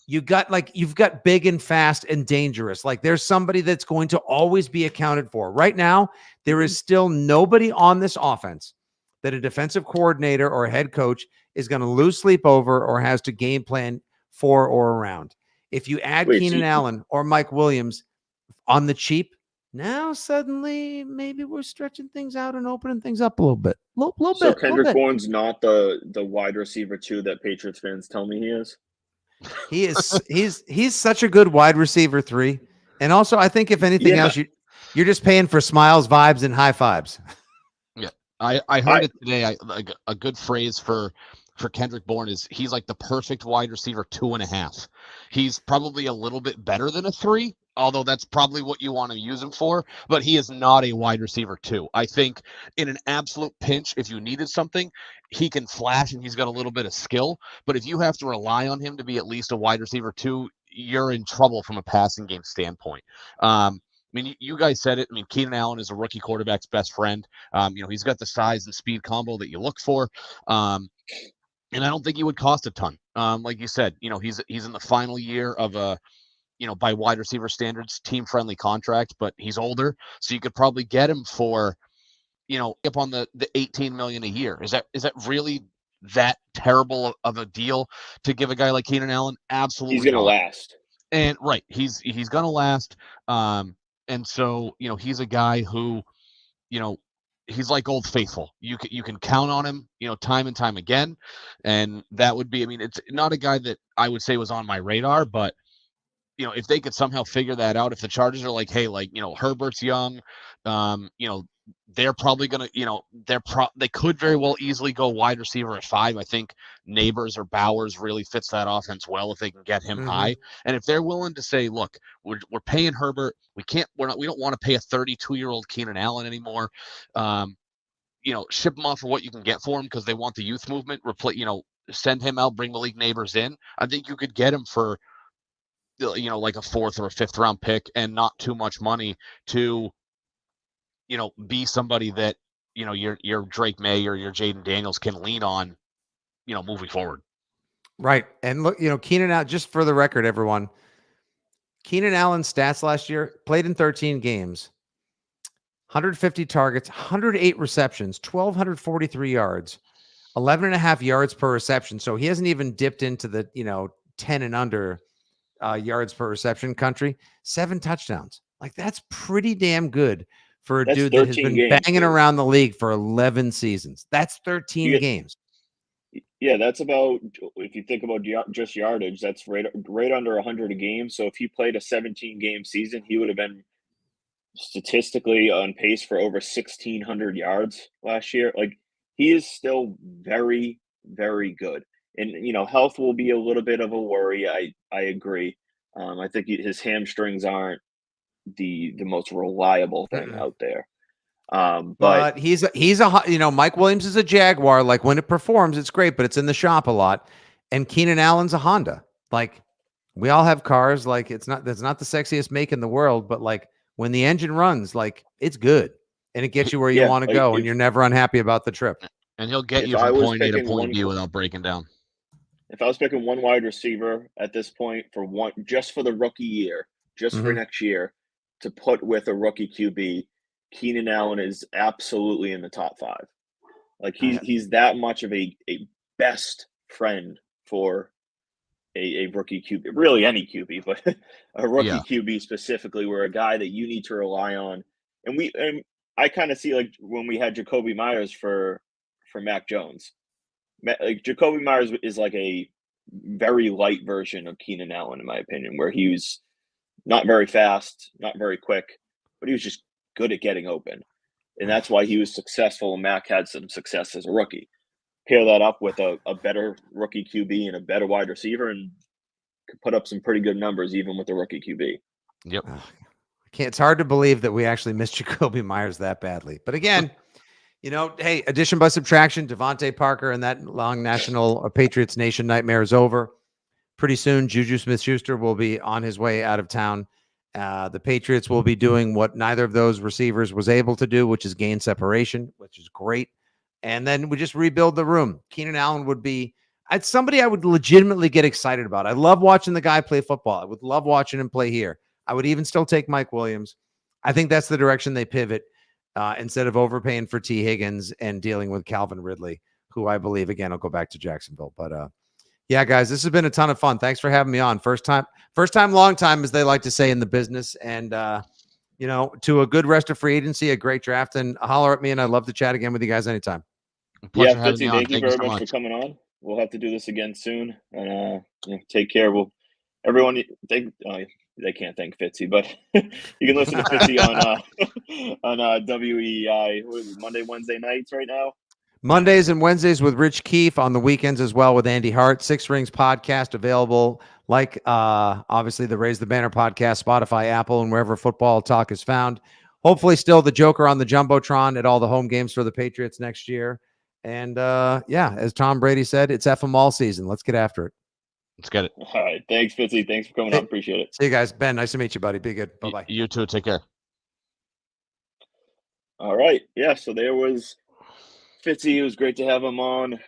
you've got big and fast and dangerous. There's somebody that's going to always be accounted for. Right now, there is still nobody on this offense that a defensive coordinator or a head coach is going to lose sleep over or has to game plan for or around. If you add Keenan Allen or Mike Williams on the cheap, now suddenly maybe we're stretching things out and opening things up a little bit. So Kendrick Bourne's not the wide receiver 2 that Patriots fans tell me he is? He is. He's such a good wide receiver 3. And also, I think if anything else, you're just paying for smiles, vibes, and high fives. Yeah, I heard it today. A good phrase for Kendrick Bourne is he's like the perfect wide receiver 2.5. He's probably a little bit better than a 3, although that's probably what you want to use him for, but he is not a wide receiver 2. I think in an absolute pinch, if you needed something, he can flash and he's got a little bit of skill, but if you have to rely on him to be at least a wide receiver 2, you're in trouble from a passing game standpoint. I mean, you guys said it. I mean, Keenan Allen is a rookie quarterback's best friend. He's got the size and speed combo that you look for. And I don't think he would cost a ton. Like you said, he's in the final year of a, by wide receiver standards, team-friendly contract, but he's older, so you could probably get him for, up on the $18 million a year. Is that really that terrible of a deal to give a guy like Keenan Allen? Absolutely He's going to not. last. And right, he's going to last. And so, he's a guy who, he's like Old Faithful. You can count on him, time and time again. And that would be, I mean, it's not a guy that I would say was on my radar, but if they could somehow figure that out, if the Chargers are like, hey, like, Herbert's young, they're probably gonna, they could very well easily go wide receiver at 5. I think Neighbors or Bowers really fits that offense well if they can get him high. And if they're willing to say, look, we're paying Herbert, we don't want to pay a 32-year-old Keenan Allen anymore. Ship him off for what you can get for him because they want the youth movement. Send him out, bring Malik Neighbors in. I think you could get him for, like a 4th or a 5th round pick and not too much money to, be somebody that, your Drake May or your Jaden Daniels can lean on, moving forward. Right. And look, Keenan Allen, just for the record, everyone, Keenan Allen's stats last year, played in 13 games, 150 targets, 108 receptions, 1,243 yards, 11.5 yards per reception. So he hasn't even dipped into the, 10 and under yards per reception country. 7 touchdowns. Like, that's pretty damn good for a dude that has been banging around the league for 11 seasons. That's 13 games. Yeah, that's about, if you think about just yardage, that's right under 100 a game. So if he played a 17-game season, he would have been statistically on pace for over 1,600 yards last year. Like, he is still very, very good. And, health will be a little bit of a worry. I agree. I think his hamstrings aren't the most reliable thing out there. But he's a Mike Williams is a Jaguar. Like, when it performs, it's great, but it's in the shop a lot. And Keenan Allen's a Honda. Like, we all have cars. Like, that's not the sexiest make in the world, but like, when the engine runs, like, it's good and it gets you where you want to go, and you're never unhappy about the trip. And he'll get you from point A to point B without breaking down. If I was picking one wide receiver at this point just for the rookie year, just for next year, to put with a rookie QB, Keenan Allen is absolutely in the top 5. Like, he's that much of a best friend for a rookie QB, really any QB, but a rookie QB specifically, where a guy that you need to rely on. And I kind of see, like, when we had Jacoby Myers for Mac Jones, like, Jacoby Myers is like a very light version of Keenan Allen, in my opinion, where he was not very fast, not very quick, but he was just good at getting open. And that's why he was successful, and Mac had some success as a rookie. Pair that up with a better rookie QB and a better wide receiver, and could put up some pretty good numbers even with the rookie QB. Yep. It's hard to believe that we actually missed Jacoby Myers that badly. But again, hey, addition by subtraction, Devontae Parker and that long national Patriots Nation nightmare is over. Pretty soon, Juju Smith-Schuster will be on his way out of town. The Patriots will be doing what neither of those receivers was able to do, which is gain separation, which is great. And then we just rebuild the room. Keenan Allen would be somebody I would legitimately get excited about. I love watching the guy play football. I would love watching him play here. I would even still take Mike Williams. I think that's the direction they pivot instead of overpaying for T. Higgins and dealing with Calvin Ridley, who I believe, again, will go back to Jacksonville. But yeah, guys, this has been a ton of fun. Thanks for having me on. First time, long time, as they like to say in the business. And, to a good rest of free agency, a great draft, and holler at me. And I'd love to chat again with you guys anytime. Yeah, Fitzy, thank you very much for coming on. We'll have to do this again soon. And take care. Everyone, they can't thank Fitzy, but you can listen to Fitzy on WEI Monday, Wednesday nights right now. Mondays and Wednesdays with Rich Keefe, on the weekends as well with Andy Hart. 6 Rings podcast available, like obviously the Raise the Banner podcast, Spotify, Apple, and wherever football talk is found. Hopefully still the Joker on the Jumbotron at all the home games for the Patriots next year. And as Tom Brady said, it's FM all season. Let's get after it. Let's get it. All right. Thanks, Fitzy. Thanks for coming on. Appreciate it. See you guys. Ben, nice to meet you, buddy. Be good. Bye-bye. You too. Take care. All right. Yeah, so there was Fitzy. It was great to have him on.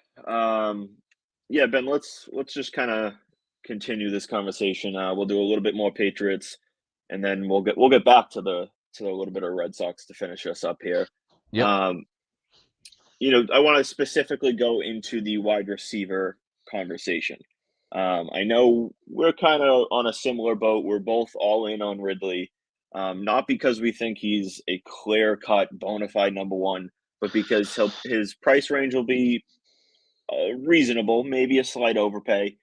Yeah, Ben, let's just kind of continue this conversation. We'll do a little bit more Patriots, and then we'll get back to a little bit of Red Sox to finish us up here. Yep. Um, I want to specifically go into the wide receiver conversation. I know we're kind of on a similar boat. We're both all in on Ridley, not because we think he's a clear cut, bona fide number one, but because his price range will be reasonable, maybe a slight overpay,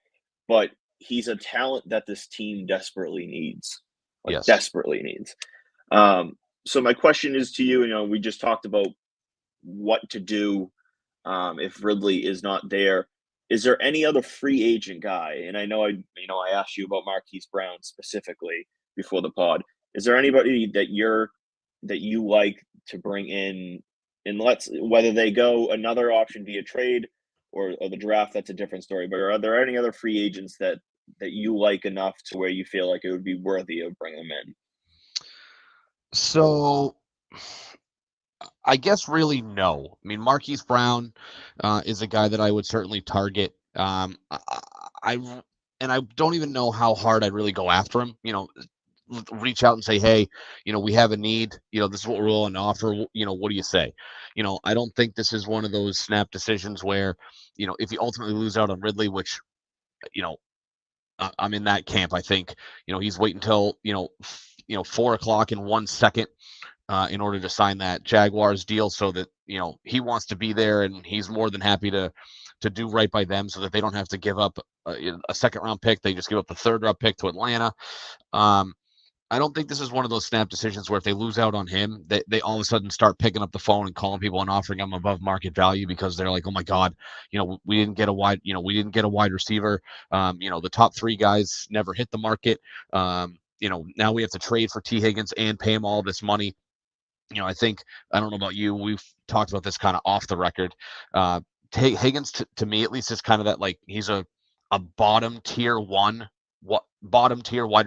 but he's a talent that this team desperately needs, like Yes. desperately needs. So my question is to you. We just talked about what to do if Ridley is not there. Is there any other free agent guy? And I know I asked you about Marquise Brown specifically before the pod. Is there anybody that you like to bring in? And whether they go another option via trade or the draft, that's a different story. But are there any other free agents that you like enough to where you feel like it would be worthy of bringing them in? So I guess really no. I mean, Marquise Brown is a guy that I would certainly target. I and I don't even know how hard I'd really go after him. Reach out and say, hey, we have a need. This is what we're willing to offer. What do you say? I don't think this is one of those snap decisions where, if you ultimately lose out on Ridley, which, I'm in that camp. I think, he's waiting until 4 o'clock in 1 second in order to sign that Jaguars deal, so that he wants to be there, and he's more than happy to do right by them, so that they don't have to give up a second round pick. They just give up the third round pick to Atlanta. I don't think this is one of those snap decisions where if they lose out on him, they all of a sudden start picking up the phone and calling people and offering them above market value because they're like, oh my God, we didn't get a wide receiver. The top three guys never hit the market. Now we have to trade for T. Higgins and pay him all this money. I don't know about you. We've talked about this kind of off the record. Higgins, to me at least, is kind of that, like, he's a bottom tier wide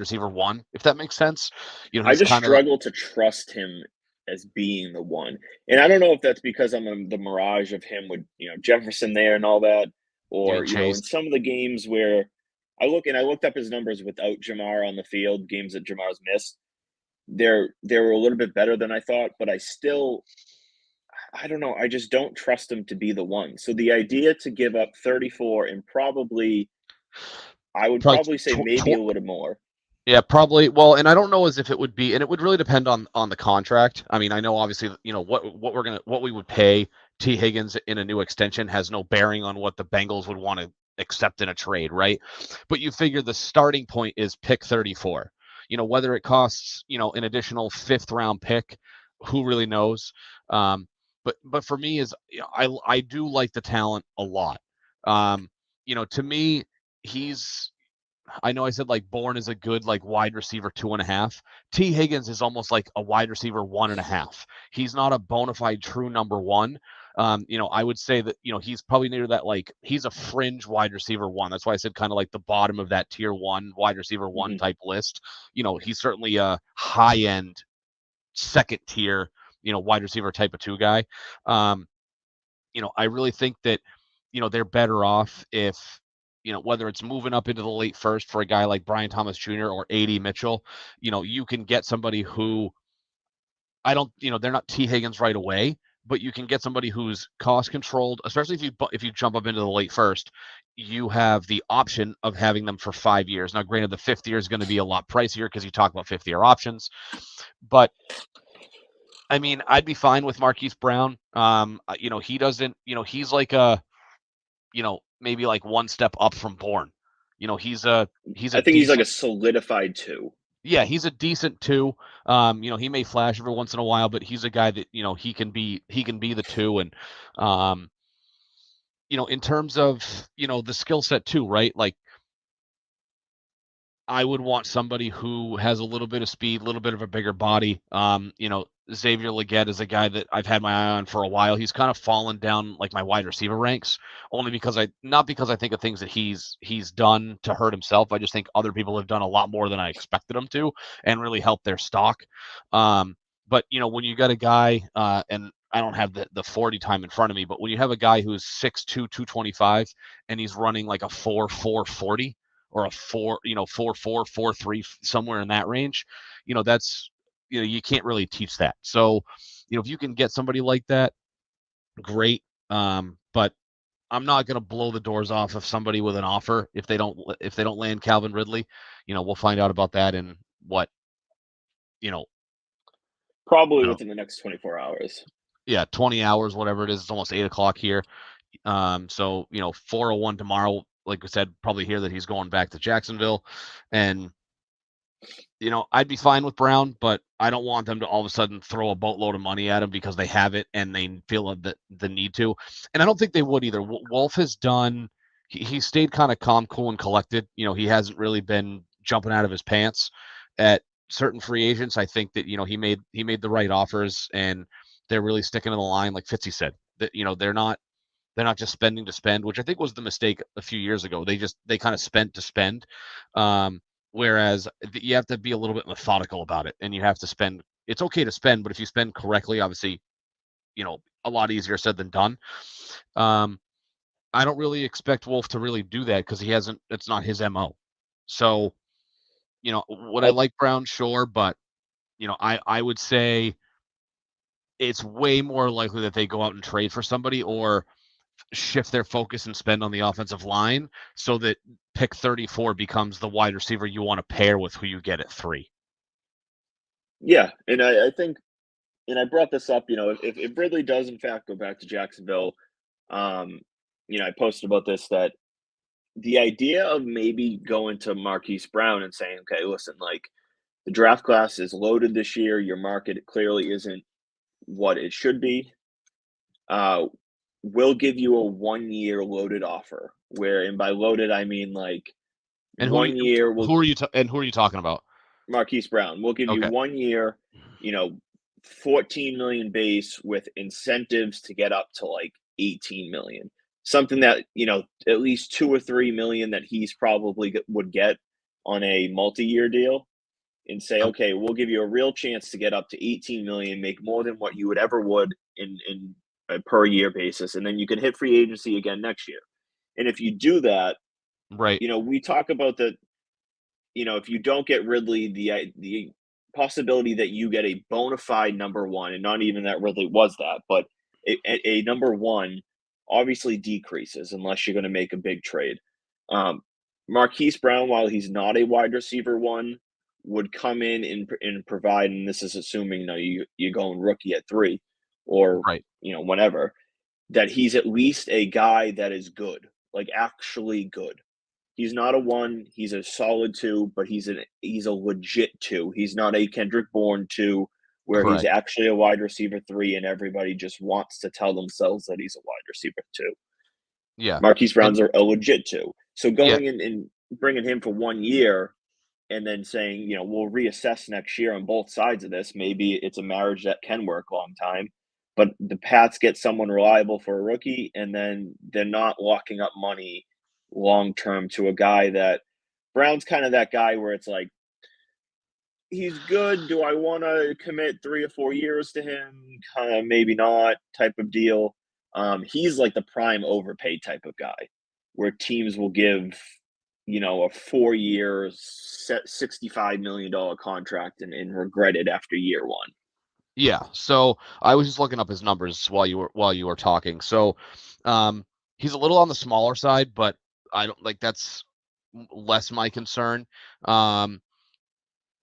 receiver one, if that makes sense. I He's just kind of struggle to trust him as being the one. And I don't know if that's because I'm in the mirage of him with, Jefferson there and all that, you mean or, Chase. in some of the games where I looked up his numbers without Jamar on the field, games that Jamar's missed. They were a little bit better than I thought, but I don't know. I just don't trust him to be the one. So the idea to give up 34 and I would Probably probably say maybe a little more. Yeah, probably. Well, and I don't know as if it would be, and it would really depend on the contract. I mean, I know obviously, what we would pay T. Higgins in a new extension has no bearing on what the Bengals would want to accept in a trade, right? But you figure the starting point is pick 34. Whether it costs, an additional fifth round pick, who really knows? But for me is, I do like the talent a lot. To me, he's I know I said like Bourne is a good like wide receiver 2.5. T. Higgins is almost like a wide receiver 1.5. He's not a bona fide true number one. I would say that he's probably near that, like, he's a fringe wide receiver one. That's why I said kind of like the bottom of that tier one wide receiver one Mhm. type list. He's certainly a high end second tier wide receiver type of two guy. Um, I really think that, they're better off if, whether it's moving up into the late first for a guy like Brian Thomas Jr. or A.D. Mitchell, you can get somebody who they're not T. Higgins right away, but you can get somebody who's cost controlled, especially if you jump up into the late first. You have the option of having them for 5 years. Now, granted, the fifth year is going to be a lot pricier because you talk about fifth-year options, but I mean, I'd be fine with Marquise Brown. He doesn't, he's like maybe like one step up from Bourne. He's a I think he's like a decent, solidified two. yeah, he's a decent two. He may flash every once in a while, but he's a guy that, he can be the two. And in terms of, the skill set too, right? Like, I would want somebody who has a little bit of speed, a little bit of a bigger body. Xavier Legette is a guy that I've had my eye on for a while. He's kind of fallen down like my wide receiver ranks, only because not because I think of things that he's done to hurt himself. I just think other people have done a lot more than I expected them to, and really helped their stock. But when you got a guy, and I don't have the 40 time in front of me, but when you have a guy who's 6'2", 225, and he's running like a 4.40 or a 4.4, 4.3, somewhere in that range, that's, you can't really teach that. So, if you can get somebody like that, great. But I'm not going to blow the doors off of somebody with an offer if they don't land Calvin Ridley. We'll find out about that in what, probably within the next 24 hours. Yeah, 20 hours, whatever it is. It's almost 8:00 here. So 4:01 tomorrow. Like I said, probably hear that he's going back to Jacksonville, and I'd be fine with Brown, but I don't want them to all of a sudden throw a boatload of money at him because they have it and they feel the need to. And I don't think they would either. Wolf has done. He stayed kind of calm, cool, and collected. He hasn't really been jumping out of his pants at certain free agents. I think that he made the right offers, and they're really sticking to the line, like Fitzy said. That they're not just spending to spend, which I think was the mistake a few years ago. They kind of spent to spend. Whereas you have to be a little bit methodical about it, and you have to spend. It's okay to spend, but if you spend correctly, obviously, a lot easier said than done. I don't really expect Wolf to really do that because he hasn't. It's not his MO. So, would I like Brown? Sure, but I would say it's way more likely that they go out and trade for somebody or shift their focus and spend on the offensive line so that pick 34 becomes the wide receiver you want to pair with who you get at 3. Yeah, and I think, and I brought this up, if Ridley does in fact go back to Jacksonville, I posted about this, that the idea of maybe going to Marquise Brown and saying, okay, listen, like the draft class is loaded this year, your market clearly isn't what it should be. We'll give you a 1-year loaded offer. And by loaded I mean like And 1 year. Who are you talking about? Marquise Brown. We'll give you 1 year, 14 million base with incentives to get up to like 18 million. Something that, at least 2 or 3 million that he's probably would get on a multi-year deal, and say, okay, we'll give you a real chance to get up to 18 million, make more than what you would in a per year basis, and then you can hit free agency again next year. And if you do that, right, we talk about the, if you don't get Ridley, the possibility that you get a bona fide number one, and not even that Ridley was that, but a number one obviously decreases unless you're going to make a big trade. Marquise Brown, while he's not a wide receiver one, would come in and provide, and this is assuming you're going rookie at 3 or right, whatever, that he's at least a guy that is good, like actually good. He's not a 1, he's a solid 2, but he's a legit 2. He's not a Kendrick Bourne 2 where he's correct. actually a wide receiver 3 and everybody just wants to tell themselves that he's a wide receiver 2. Yeah. Marquise Brown's a legit 2. So going Yeah. in and bringing him for 1 year and then saying, we'll reassess next year on both sides of this. Maybe it's a marriage that can work long time, but the Pats get someone reliable for a rookie, and then they're not locking up money long term to a guy that Brown's kind of that guy where it's like, he's good. Do I want to commit 3 or 4 years to him? Kind of maybe not type of deal. He's like the prime overpay type of guy where teams will give, a 4-year, $65 million contract and regret it after year 1. Yeah. So I was just looking up his numbers while you were talking. So he's a little on the smaller side, but I don't like that's less my concern.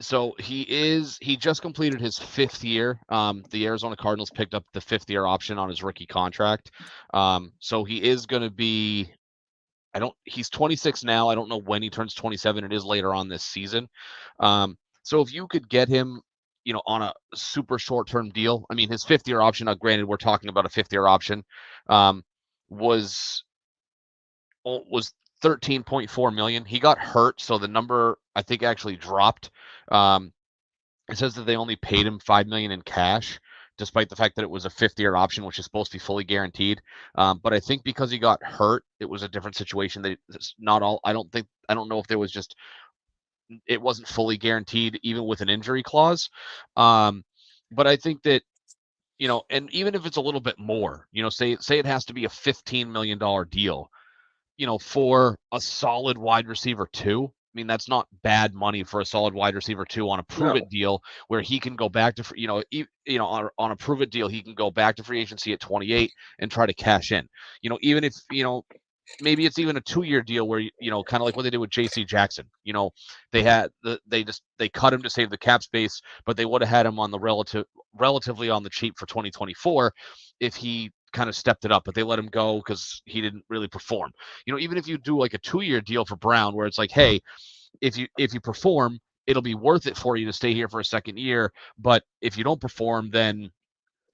So he just completed his 5th year. The Arizona Cardinals picked up the 5th year option on his rookie contract. So he is going to be, he's 26 now. I don't know when he turns 27. It is later on this season. So if you could get him, on a super short-term deal, I mean, his 5th year option, granted, we're talking about a 5th year option, was 13.4 million. He got hurt, so the number I think actually dropped. It says that they only paid him $5 million in cash, despite the fact that it was a 5th year option, which is supposed to be fully guaranteed. But I think because he got hurt, it was a different situation. Not all. I don't know if there was just, it wasn't fully guaranteed even with an injury clause. But I think that and even if it's a little bit more, say it has to be a $15 million deal, for a solid wide receiver 2. I mean, that's not bad money for a solid wide receiver 2 on a prove it deal where he can go back to, on a prove it deal, he can go back to free agency at 28 and try to cash in. Even if, maybe it's even a 2-year deal where, kind of like what they did with JC Jackson. They cut him to save the cap space, but they would have had him on the relatively on the cheap for 2024 if he kind of stepped it up, but they let him go because he didn't really perform. Even if you do like a 2-year deal for Brown where it's like, hey, if you perform, it'll be worth it for you to stay here for a second year. But if you don't perform, then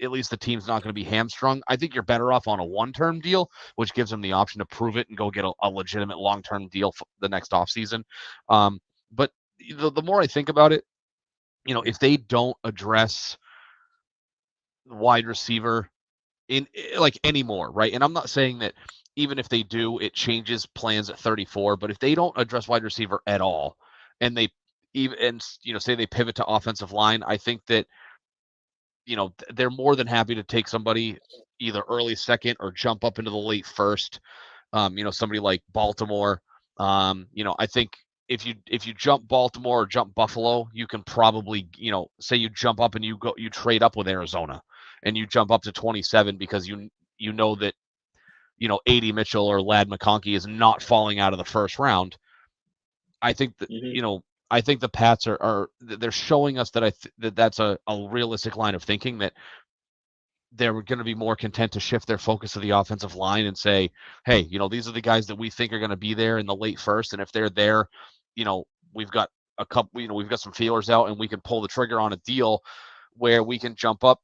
at least the team's not going to be hamstrung. I think you're better off on a 1-term deal, which gives them the option to prove it and go get a legitimate long-term deal for the next offseason. But the more I think about it, if they don't address wide receiver in like anymore, right? And I'm not saying that even if they do, it changes plans at 34. But if they don't address wide receiver at all, and they say they pivot to offensive line, I think that they're more than happy to take somebody either early second or jump up into the late first. Somebody like Baltimore. I think if you jump Baltimore or jump Buffalo, you can probably, say you jump up and you trade up with Arizona and you jump up to 27 because you know that, A.D. Mitchell or Ladd McConkey is not falling out of the first round. I think that, I think the Pats they're showing us that that's a realistic line of thinking, that they're going to be more content to shift their focus to the offensive line and say, hey, these are the guys that we think are going to be there in the late first. And if they're there, we've got a couple, we've got some feelers out and we can pull the trigger on a deal where we can jump up,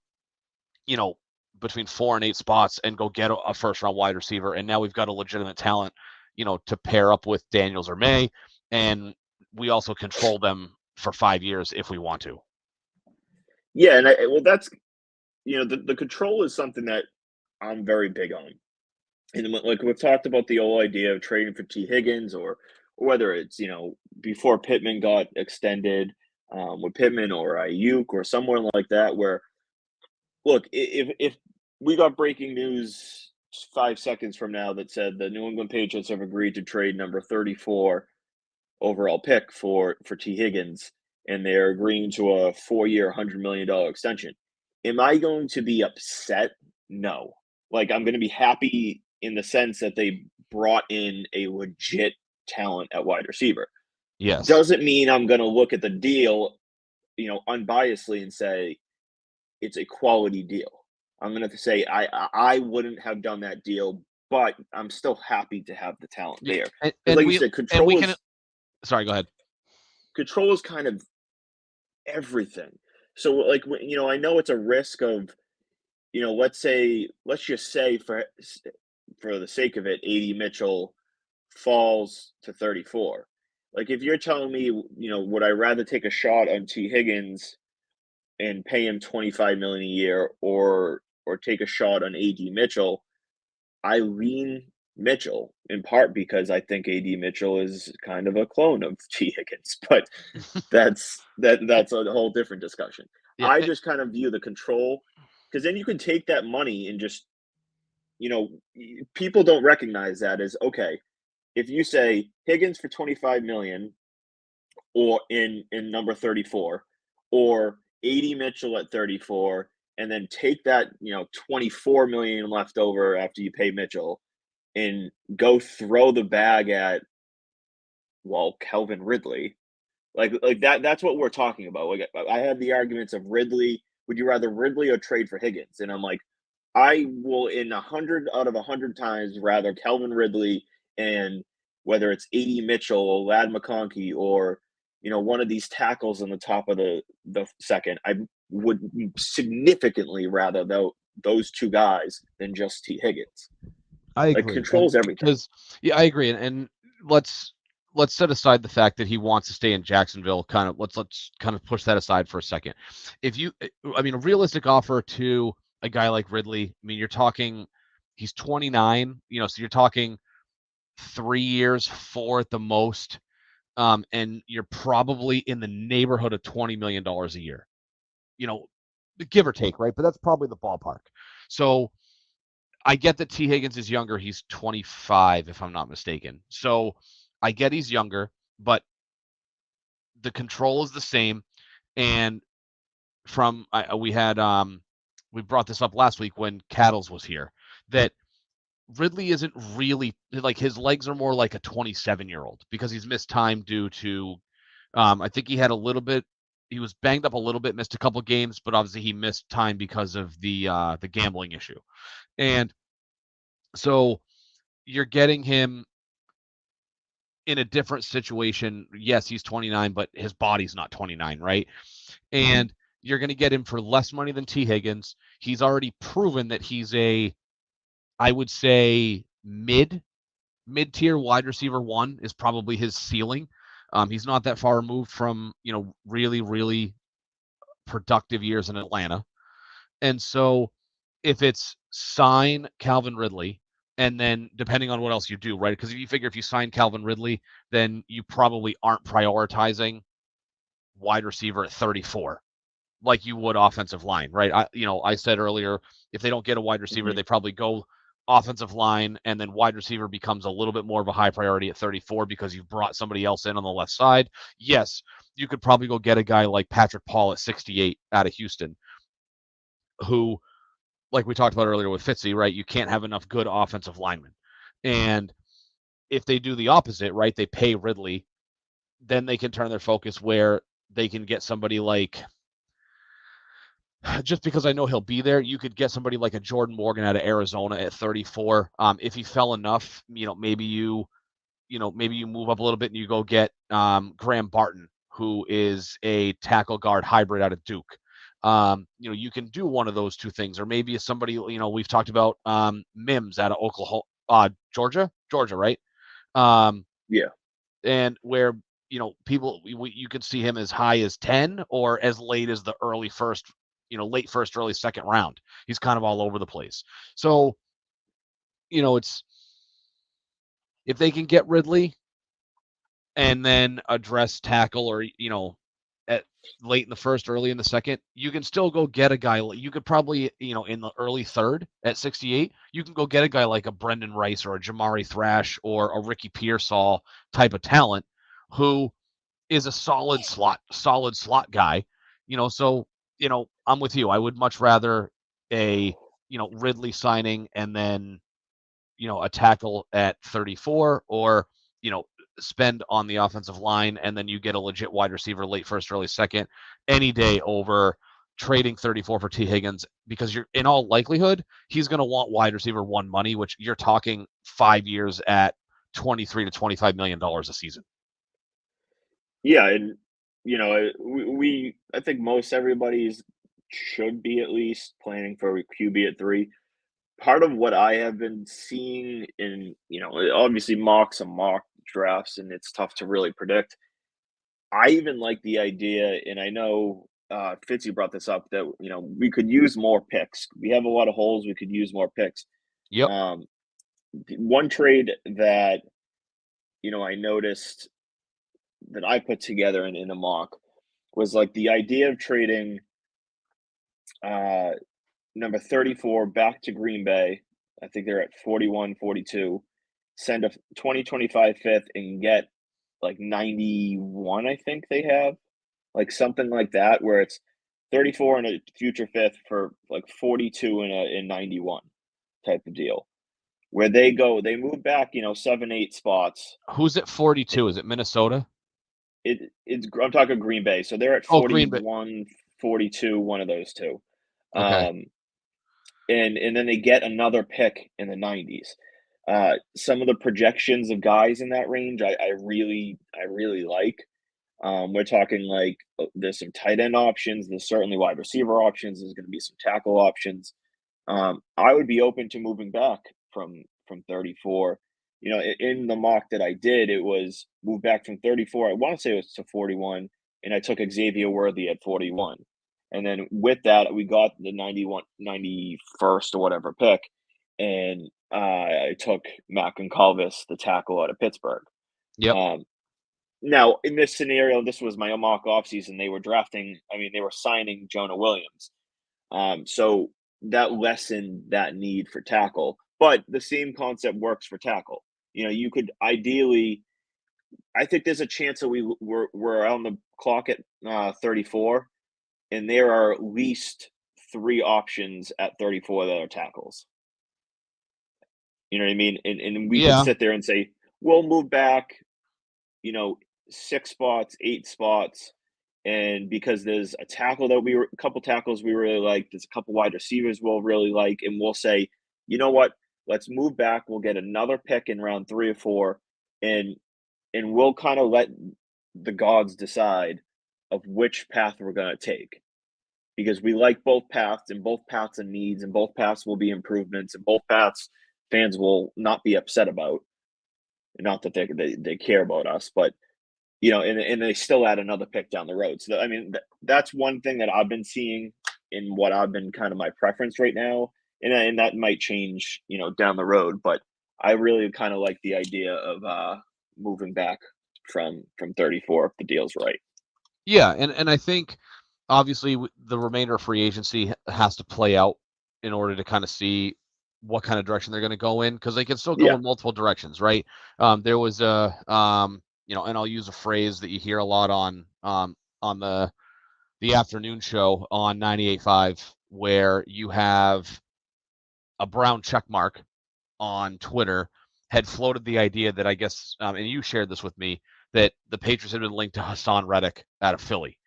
between 4 and 8 spots and go get a first round wide receiver. And now we've got a legitimate talent, to pair up with Daniels or May. And we also control them for 5 years if we want to. Yeah. And that's, the control is something that I'm very big on. And like we've talked about the whole idea of trading for T. Higgins, or whether it's, before Pittman got extended with Pittman or Ayuk or someone like that, where, look, if we got breaking news 5 seconds from now that said the New England Patriots have agreed to trade number 34 overall pick for T. Higgins, and they're agreeing to a 4-year, $100 million extension, am I going to be upset? No. Like, I'm going to be happy in the sense that they brought in a legit talent at wide receiver. Yes. Doesn't mean I'm going to look at the deal, unbiasedly and say it's a quality deal. I'm going to say I wouldn't have done that deal, but I'm still happy to have the talent there. And like you said, control sorry, go ahead. Control is kind of everything. So, like, I know it's a risk of, let's just say for the sake of it, A.D. Mitchell falls to 34. Like, if you're telling me, would I rather take a shot on T. Higgins and pay him $25 million a year, or take a shot on A.D. Mitchell, I lean Mitchell, in part because I think A.D. Mitchell is kind of a clone of T. Higgins, but that's a whole different discussion. Yeah. I just kind of view the control, because then you can take that money and just, people don't recognize that as, okay, if you say Higgins for 25 million, or in number 34, or A.D. Mitchell at 34, and then take that, 24 million left over after you pay Mitchell and go throw the bag at, Calvin Ridley. Like that's what we're talking about. Like, I had the arguments of Ridley. Would you rather Ridley or trade for Higgins? And I'm like, I will, in 100 out of 100 times, rather Calvin Ridley, and whether it's A.D. Mitchell or Ladd McConkey, or one of these tackles on the top of the second, I would significantly rather those two guys than just T. Higgins. I agree. Like, controls everything. I agree, and let's set aside the fact that he wants to stay in Jacksonville. Let's kind of push that aside for a second. A realistic offer to a guy like Ridley, you're talking, he's 29, so you're talking 3 years, 4 at the most, and you're probably in the neighborhood of $20 million a year. give or take, right? But that's probably the ballpark. So I get that T. Higgins is younger. He's 25, if I'm not mistaken. So I get he's younger, but the control is the same. And we brought this up last week when Cattles was here, that Ridley isn't really like, his legs are more like a 27-year-old because he's missed time due to I think he was banged up a little bit, missed a couple games, but obviously he missed time because of the gambling issue. And so you're getting him in a different situation. Yes, he's 29, but his body's not 29, right? And you're going to get him for less money than T. Higgins. He's already proven that he's I would say mid-tier wide receiver one is probably his ceiling. He's not that far removed from, really, really productive years in Atlanta. And so if it's sign Calvin Ridley, and then depending on what else you do, right? Because if you figure if you sign Calvin Ridley, then you probably aren't prioritizing wide receiver at 34 like you would offensive line, right? I said earlier, if they don't get a wide receiver, they probably go offensive line, and then wide receiver becomes a little bit more of a high priority at 34 because you've brought somebody else in on the left side. Yes, you could probably go get a guy like Patrick Paul at 68 out of Houston, who, like we talked about earlier with Fitzy, right? You can't have enough good offensive linemen. And if they do the opposite, right, they pay Ridley, then they can turn their focus where they can get somebody like, just because I know he'll be there, you could get somebody like a Jordan Morgan out of Arizona at 34. If he fell enough, maybe you move up a little bit and you go get Graham Barton, who is a tackle guard hybrid out of Duke. You can do one of those two things, or maybe somebody, we've talked about Mims out of Oklahoma, Georgia, right? Yeah. And where, people, you could see him as high as 10 or as late as the early first, late first, early second round. He's kind of all over the place. So, it's, if they can get Ridley and then address tackle, or, at late in the first, early in the second, you can still go get a guy. You could probably, in the early third at 68, you can go get a guy like a Brendan Rice or a Jamari Thrash or a Ricky Pearsall type of talent who is a solid slot guy. So, I'm with you. I would much rather a, Ridley signing and then, a tackle at 34, or, spend on the offensive line and then you get a legit wide receiver late first, early second, any day over trading 34 for T. Higgins, because you're, in all likelihood, he's going to want wide receiver one money, which you're talking 5 years at $23 to $25 million a season. Yeah, and I think most everybody's should be at least planning for a QB at 3. Part of what I have been seeing in, obviously mocks and mock drafts, and it's tough to really predict. I even like the idea, and I know Fitzy brought this up, that we could use more picks. We have a lot of holes. We could use more picks. Yep. One trade that I noticed that I put together in a mock was like the idea of trading number 34 back to Green Bay. I think they're at 41, 42. Send a 2025 fifth and get like 91, I think they have. Like something like that, where it's 34 and a future fifth for like 42 in 91 type of deal. Where they move back, 7, 8 spots. Who's at 42? Is it Minnesota? I'm talking Green Bay. So they're at 41, 42, one of those two. Okay. And then they get another pick in the 90s. Some of the projections of guys in that range, I really like. We're talking like there's some tight end options. There's certainly wide receiver options. There's going to be some tackle options. I would be open to moving back from 34. In the mock that I did, it was move back from 34. I want to say it was to 41, and I took Xavier Worthy at 41. And then with that, we got the 91st or whatever pick, and I took Mac and Calvis, the tackle out of Pittsburgh. Yep. Now, in this scenario, this was my mock offseason. They were signing Jonah Williams. So that lessened that need for tackle. But the same concept works for tackle. You could ideally, I think there's a chance that we're on the clock at 34, and there are at least 3 options at 34 that are tackles. You know what I mean? And we could Yeah. sit there and say, we'll move back, 6 spots, 8 spots, and because there's a couple tackles we really like, there's a couple wide receivers we'll really like, and we'll say, you know what? Let's move back. We'll get another pick in round 3 or 4, and we'll kind of let the gods decide of which path we're going to take, because we like both paths, and both paths are needs, and both paths will be improvements, and both paths fans will not be upset about. Not that they care about us, but and they still add another pick down the road. So I mean, that's one thing that I've been seeing in what I've been kind of my preference right now, and that might change, down the road. But I really kind of like the idea of moving back from 34 if the deal's right. Yeah, and I think obviously the remainder of free agency has to play out in order to kind of see what kind of direction they're going to go in, because they can still go Yeah. in multiple directions, right? There was and I'll use a phrase that you hear a lot on the afternoon show on 98.5, where you have a brown check mark on Twitter had floated the idea that, I guess, and you shared this with me, that the Patriots had been linked to Hassan Reddick out of Philly.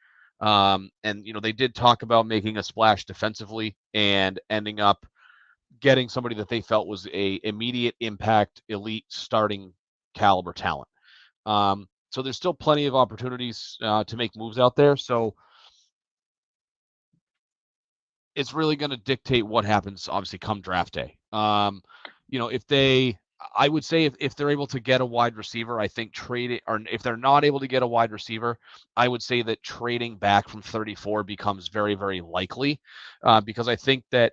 And they did talk about making a splash defensively and ending up getting somebody that they felt was a immediate impact, elite starting caliber talent. So there's still plenty of opportunities to make moves out there. So it's really going to dictate what happens, obviously, come draft day. I would say if they're able to get a wide receiver, I think trading, or if they're not able to get a wide receiver, I would say that trading back from 34 becomes very, very likely, because I think that,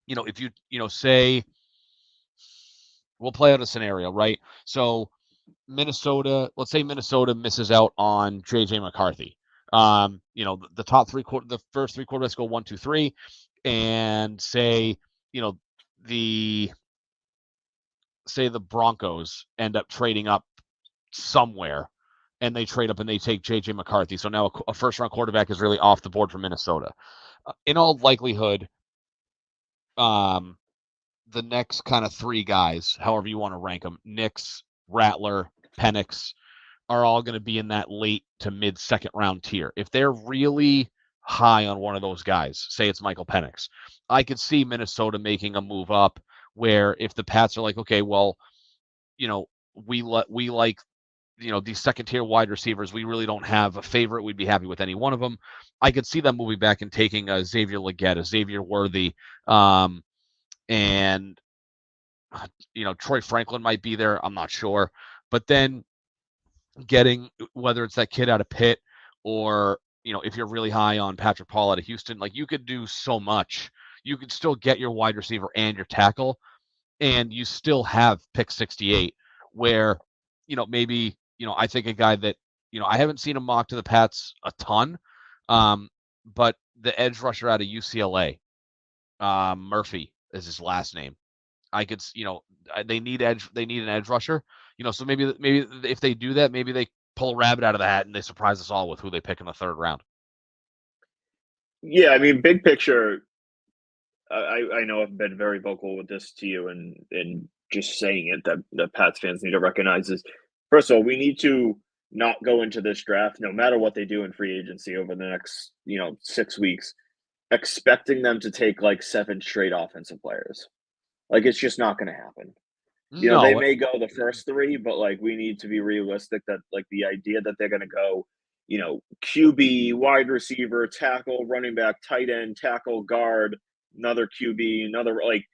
if say, we'll play out a scenario, right? So let's say Minnesota misses out on JJ McCarthy. The top the first 3 quarterbacks go 1, 2, 3, and say, the Broncos end up trading up somewhere, and they trade up and they take JJ McCarthy. So now a first round quarterback is really off the board for Minnesota. In all likelihood, the next kind of 3 guys, however you want to rank them, Nix, Rattler, Penix, are all going to be in that late to mid second round tier. If they're really high on one of those guys, say it's Michael Penix, I could see Minnesota making a move up, where if the Pats are like, okay, well, we like, these second tier wide receivers, we really don't have a favorite. We'd be happy with any one of them. I could see them moving back and taking a Xavier Legette, a Xavier Worthy, and Troy Franklin might be there. I'm not sure. But then getting, whether it's that kid out of Pitt, or if you're really high on Patrick Paul out of Houston, like, you could do so much. You could still get your wide receiver and your tackle, and you still have pick 68, where maybe I think a guy that I haven't seen him mock to the Pats a ton, but the edge rusher out of UCLA, Murphy is his last name. I could, they need an edge rusher, so maybe if they do that, maybe they pull a rabbit out of the hat and they surprise us all with who they pick in the 3rd round. Yeah, I mean, big picture, I know I've been very vocal with this to you, and just saying it, that the Pats fans need to recognize is, first of all, we need to not go into this draft, no matter what they do in free agency over the next 6 weeks, expecting them to take like 7 straight offensive players. Like, it's just not going to happen. They No, may go the first 3, but like, we need to be realistic that like the idea that they're going to go, QB, wide receiver, tackle, running back, tight end, tackle, guard, another QB, another, like,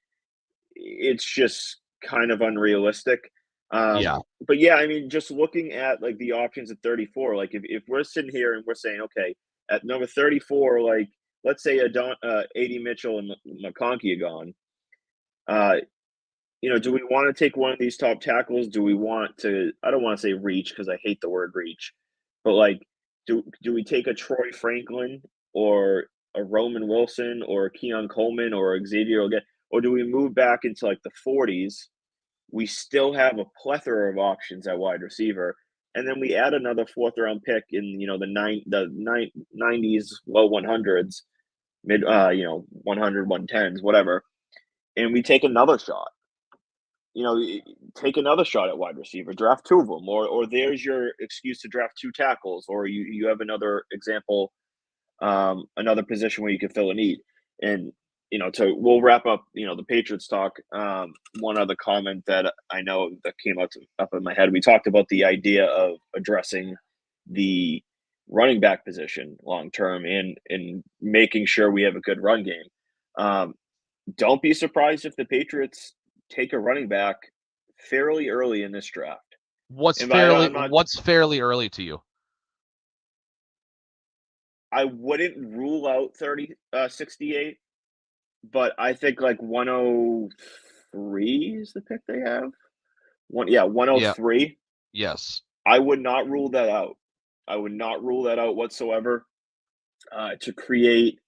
it's just kind of unrealistic. yeah, But yeah, I mean, just looking at like the options at 34, like if we're sitting here and we're saying, okay, at number 34, like, let's say AD Mitchell and McConkey are gone. Do we want to take one of these top tackles? Do we want to? I don't want to say reach, because I hate the word reach, but like, do we take a Troy Franklin, or a Roman Wilson or a Keon Coleman or Xavier again, or do we move back into like the 40s? We still have a plethora of options at wide receiver, and then we add another fourth round pick in the 90s, low 100s, mid 100 110s, whatever, and we take another shot. Take another shot at wide receiver, draft two of them, or there's your excuse to draft two tackles, or you have another example, another position where you can fill a need. And we'll wrap up the Patriots talk. One other comment that I know that came up in my head, we talked about the idea of addressing the running back position long term and making sure we have a good run game. Don't be surprised if the Patriots take a running back fairly early in this draft. What's fairly early to you? I wouldn't rule out 68, but I think like 103 is the pick they have. 103. Yeah. Yes. I would not rule that out. I would not rule that out whatsoever. To create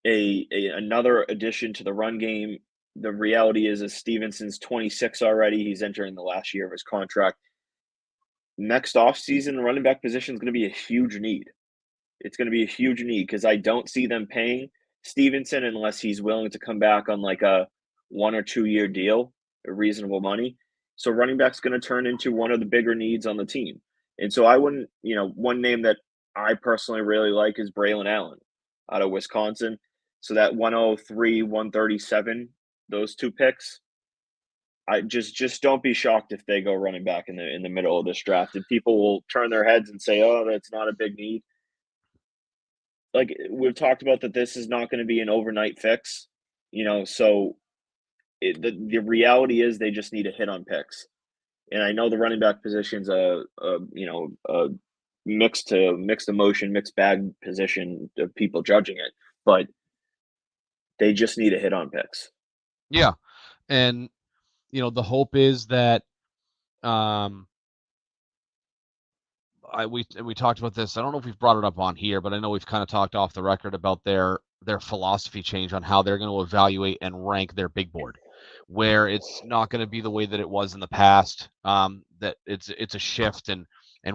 another addition to the run game. The reality is Stevenson's 26 already. He's entering the last year of his contract. Next offseason, the running back position is going to be a huge need. It's going to be a huge need because I don't see them paying Stevenson unless he's willing to come back on like a 1 or 2 year deal, a reasonable money. So running back's going to turn into one of the bigger needs on the team. And so I wouldn't, one name that I personally really like is Braylon Allen out of Wisconsin. So that 103, 137, those two picks, I just don't be shocked if they go running back in the middle of this draft. And people will turn their heads and say, "Oh, that's not a big need." Like we've talked about that this is not going to be an overnight fix, so the reality is they just need a hit on picks. And I know the running back position's a mixed emotion, mixed bag position of people judging it, but they just need a hit on picks. Yeah. And the hope is that we talked about this. I don't know if we've brought it up on here, but I know we've kind of talked off the record about their philosophy change on how they're going to evaluate and rank their big board, where it's not going to be the way that it was in the past. That it's a shift, and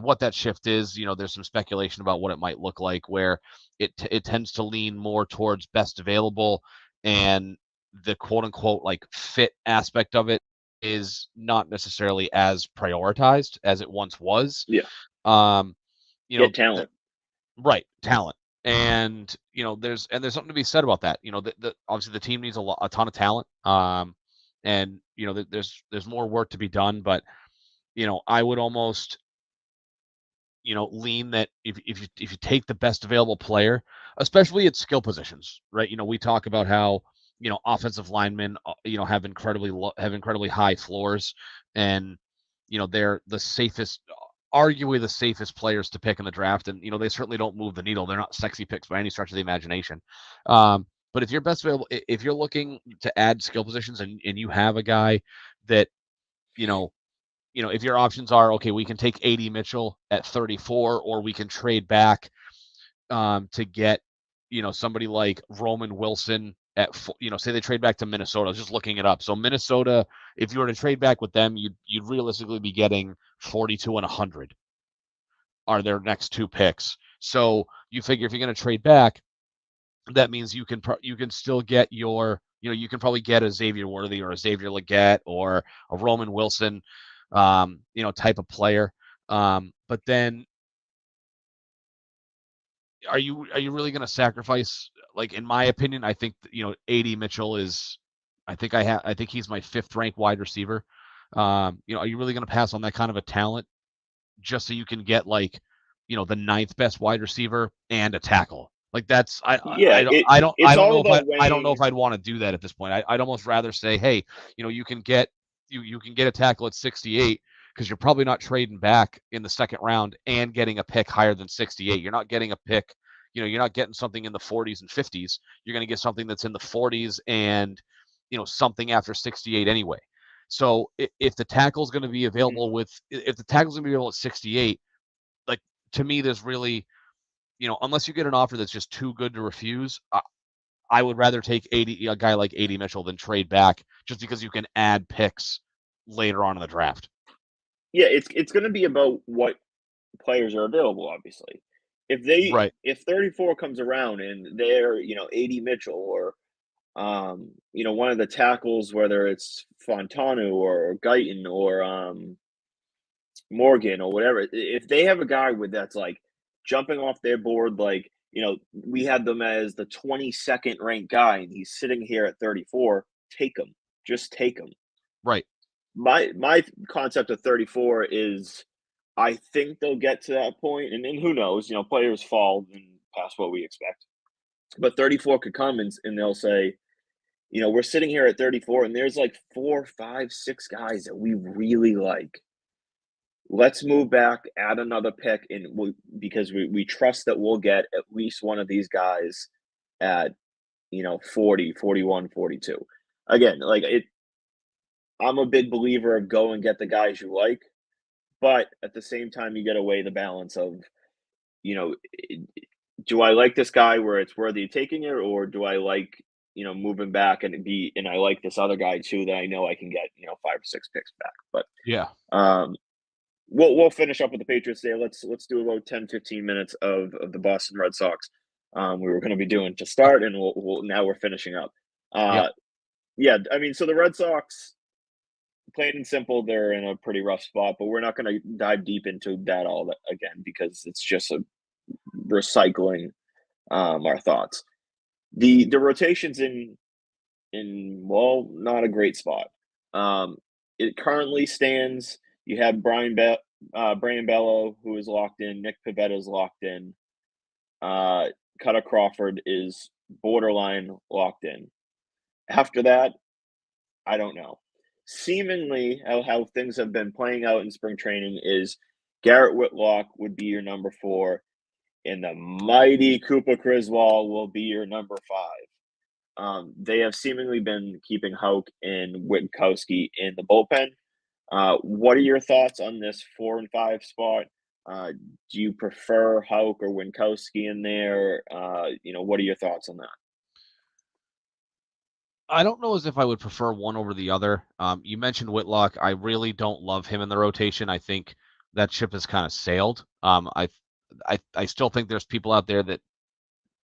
what that shift is, there's some speculation about what it might look like, where it tends to lean more towards best available, and the quote unquote like fit aspect of it is not necessarily as prioritized as it once was. Yeah. Get talent. Right, talent. And there's something to be said about that. Obviously the team needs a ton of talent. And there's more work to be done, but I would almost lean that if you take the best available player, especially at skill positions, right? We talk about how offensive linemen have incredibly high floors, and they're the safest, arguably the safest players to pick in the draft, and they certainly don't move the needle. They're not sexy picks by any stretch of the imagination. But if you're best available, if you're looking to add skill positions and you have a guy that if your options are, okay, we can take AD Mitchell at 34, or we can trade back to get somebody like Roman Wilson at say they trade back to Minnesota. I was just looking it up. So Minnesota, if you were to trade back with them, you'd realistically be getting 42 and 100 are their next two picks. So you figure if you're going to trade back, that means you can still get your you can probably get a Xavier Worthy or a Xavier Legette or a Roman Wilson type of player. But then are you really going to sacrifice? Like, in my opinion, I think AD Mitchell is, I think he's my 5th ranked wide receiver. Are you really going to pass on that kind of a talent just so you can get like, the 9th best wide receiver and a tackle? Like that's I don't know if I'd want to do that at this point. I'd almost rather say, hey, you can get a tackle at 68 because you're probably not trading back in the second round and getting a pick higher than 68. You're not getting a pick, you're not getting something in the 40s and 50s. You're going to get something that's in the 40s and something after 68 anyway. So if the tackle's going to be available at 68, like to me, there's really unless you get an offer that's just too good to refuse, I would rather take a guy like AD Mitchell than trade back just because you can add picks later on in the draft. Yeah, it's going to be about what players are available. Obviously, if 34 comes around and they're AD Mitchell or one of the tackles, whether it's Fontanu or Guyton or Morgan or whatever, if they have a guy with that's like jumping off their board, like we had them as the 22nd ranked guy, and he's sitting here at 34. Take him, just take him. Right. My concept of 34 is, I think they'll get to that point, and who knows? Players fall and past what we expect, but 34 could come and they'll say, we're sitting here at 34, and there's like 4, 5, 6 guys that we really like. Let's move back, add another pick, because we trust that we'll get at least one of these guys at 40, 41, 42. Again, like I'm a big believer of go and get the guys you like, but at the same time, you got to weigh the balance of, do I like this guy where it's worthy of taking it, or do I like moving back and I like this other guy too that I know I can get 5 or 6 picks back. But yeah, we'll finish up with the Patriots there. Let's do about 10-15 minutes of the Boston Red Sox. We were going to be doing to start, and now we're finishing up. Yeah, I mean, so the Red Sox, plain and simple, they're in a pretty rough spot, but we're not going to dive deep into that all again because it's just a recycling our thoughts. The rotation's in not a great spot. It currently stands. You have Brandon Bello, who is locked in. Nick Pivetta is locked in. Cutter Crawford is borderline locked in. After that, I don't know. Seemingly, how things have been playing out in spring training is Garrett Whitlock would be your number 4, and the mighty Cooper Criswell will be your number 5. They have seemingly been keeping Houck and Witkowski in the bullpen. What are your thoughts on this 4 and 5 spot? Do you prefer Houck or Winkowski in there? What are your thoughts on that? I don't know as if I would prefer one over the other. You mentioned Whitlock. I really don't love him in the rotation. I think that ship has kind of sailed. I still think there's people out there that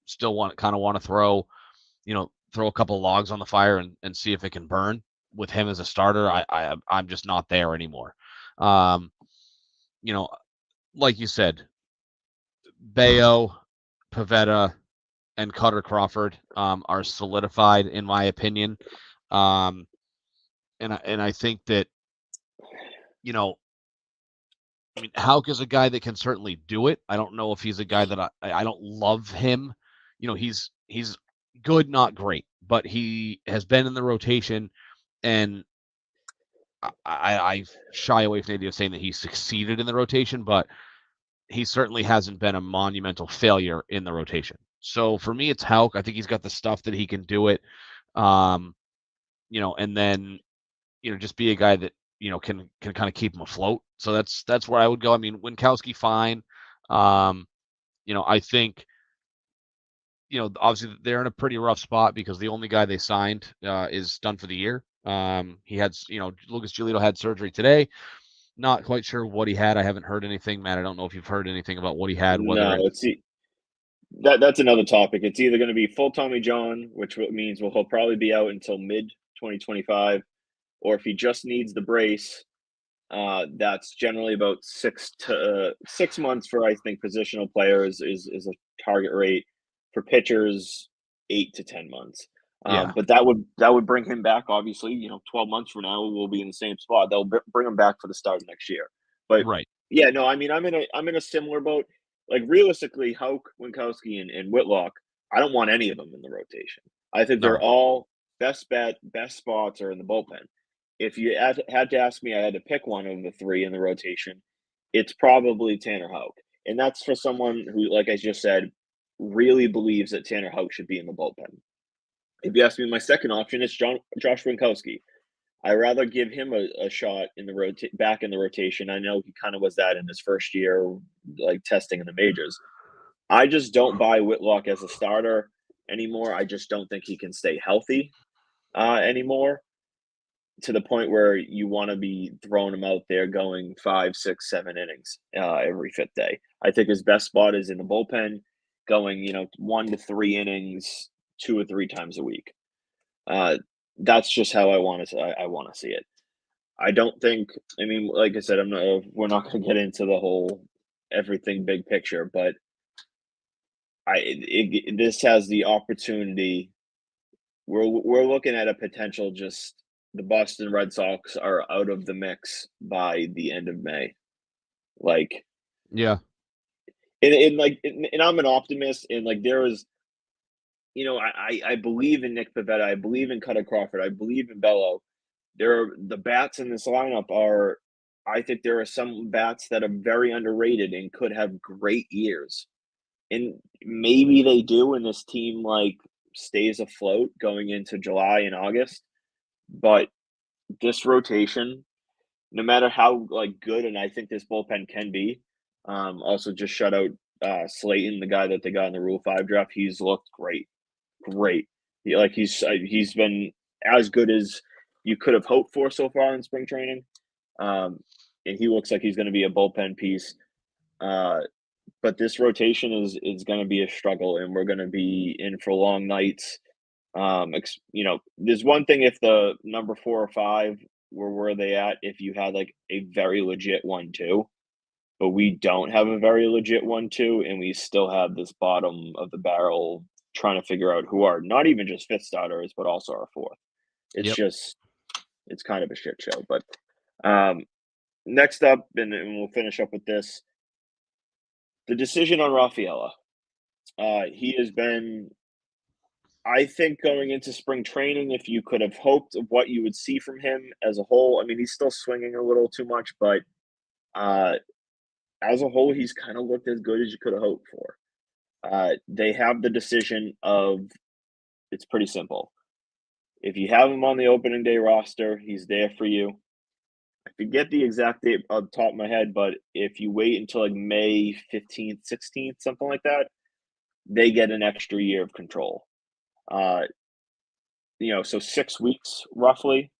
still want to throw a couple of logs on the fire and see if it can burn with him as a starter. I'm just not there anymore. Like you said, Bayo, Pivetta, and Cutter Crawford are solidified in my opinion. And I think that, Houck is a guy that can certainly do it. I don't know if he's a guy that I don't love him. He's good, not great, but he has been in the rotation, and I shy away from the idea of saying that he succeeded in the rotation, but he certainly hasn't been a monumental failure in the rotation. So for me, it's Houck. I think he's got the stuff that he can do it. And then, just be a guy that, can kind of keep him afloat. So that's where I would go. I mean, Winkowski, fine. I think, obviously they're in a pretty rough spot because the only guy they signed is done for the year. He had, Lucas Giolito had surgery today. Not quite sure what he had. I haven't heard anything, Matt. I don't know if you've heard anything about what he had. That's another topic. It's either going to be full Tommy John, which means he'll probably be out until mid 2025, or if he just needs the brace, that's generally about 6 months for, I think, positional players is a target rate. For pitchers, 8 to 10 months. But that would bring him back. Obviously, 12 months from now, we'll be in the same spot. They'll bring him back for the start of next year. But yeah, no, I mean, I'm in a similar boat. Like realistically, Houck, Winkowski, and Whitlock, I don't want any of them in the rotation. I think they're all best spots are in the bullpen. If you had to ask me, I had to pick one of the 3 in the rotation, it's probably Tanner Houck. And that's for someone who, like I just said, really believes that Tanner Houck should be in the bullpen. If you ask me, my second option is Josh Winkowski. I rather give him a shot in the back in the rotation. I know he kind of was that in his first year, like testing in the majors. I just don't buy Whitlock as a starter anymore. I just don't think he can stay healthy anymore, to the point where you want to be throwing him out there going 5, 6, 7 innings every fifth day. I think his best spot is in the bullpen, going 1 to 3 innings 2 or 3 times a week. That's just how I want to. I want to see it. I don't think. I mean, like I said, we're not going to get into the whole everything big picture, but this has the opportunity. We're looking at a potential. Just the Boston Red Sox are out of the mix by the end of May. Like, yeah, and I'm an optimist, and like there is. I believe in Nick Pivetta. I believe in Cutter Crawford. I believe in Bello. The bats in this lineup are. I think there are some bats that are very underrated and could have great years, and maybe they do, and this team stays afloat going into July and August. But this rotation, no matter how good, and I think this bullpen can be. Also, just shut out Slayton, the guy that they got in the Rule 5 draft. He's looked great. Great. He's been as good as you could have hoped for so far in spring training, and he looks like he's going to be a bullpen piece. But this rotation is going to be a struggle, and we're going to be in for long nights. There's one thing if the number 4 or 5 were where they at if you had a very legit 1-2, but we don't have a very legit 1-2, and we still have this bottom of the barrel trying to figure out who are not even just fifth starters, but also our fourth. It's kind of a shit show. But next up, and we'll finish up with this, the decision on Rafaela. He has been, I think, going into spring training, if you could have hoped of what you would see from him as a whole. I mean, he's still swinging a little too much, but as a whole, he's kind of looked as good as you could have hoped for. They have the decision of, it's pretty simple. If you have him on the opening day roster, he's there for you. I forget the exact date off the top of my head, but if you wait until May 15th, 16th, something like that, they get an extra year of control. So 6 weeks roughly.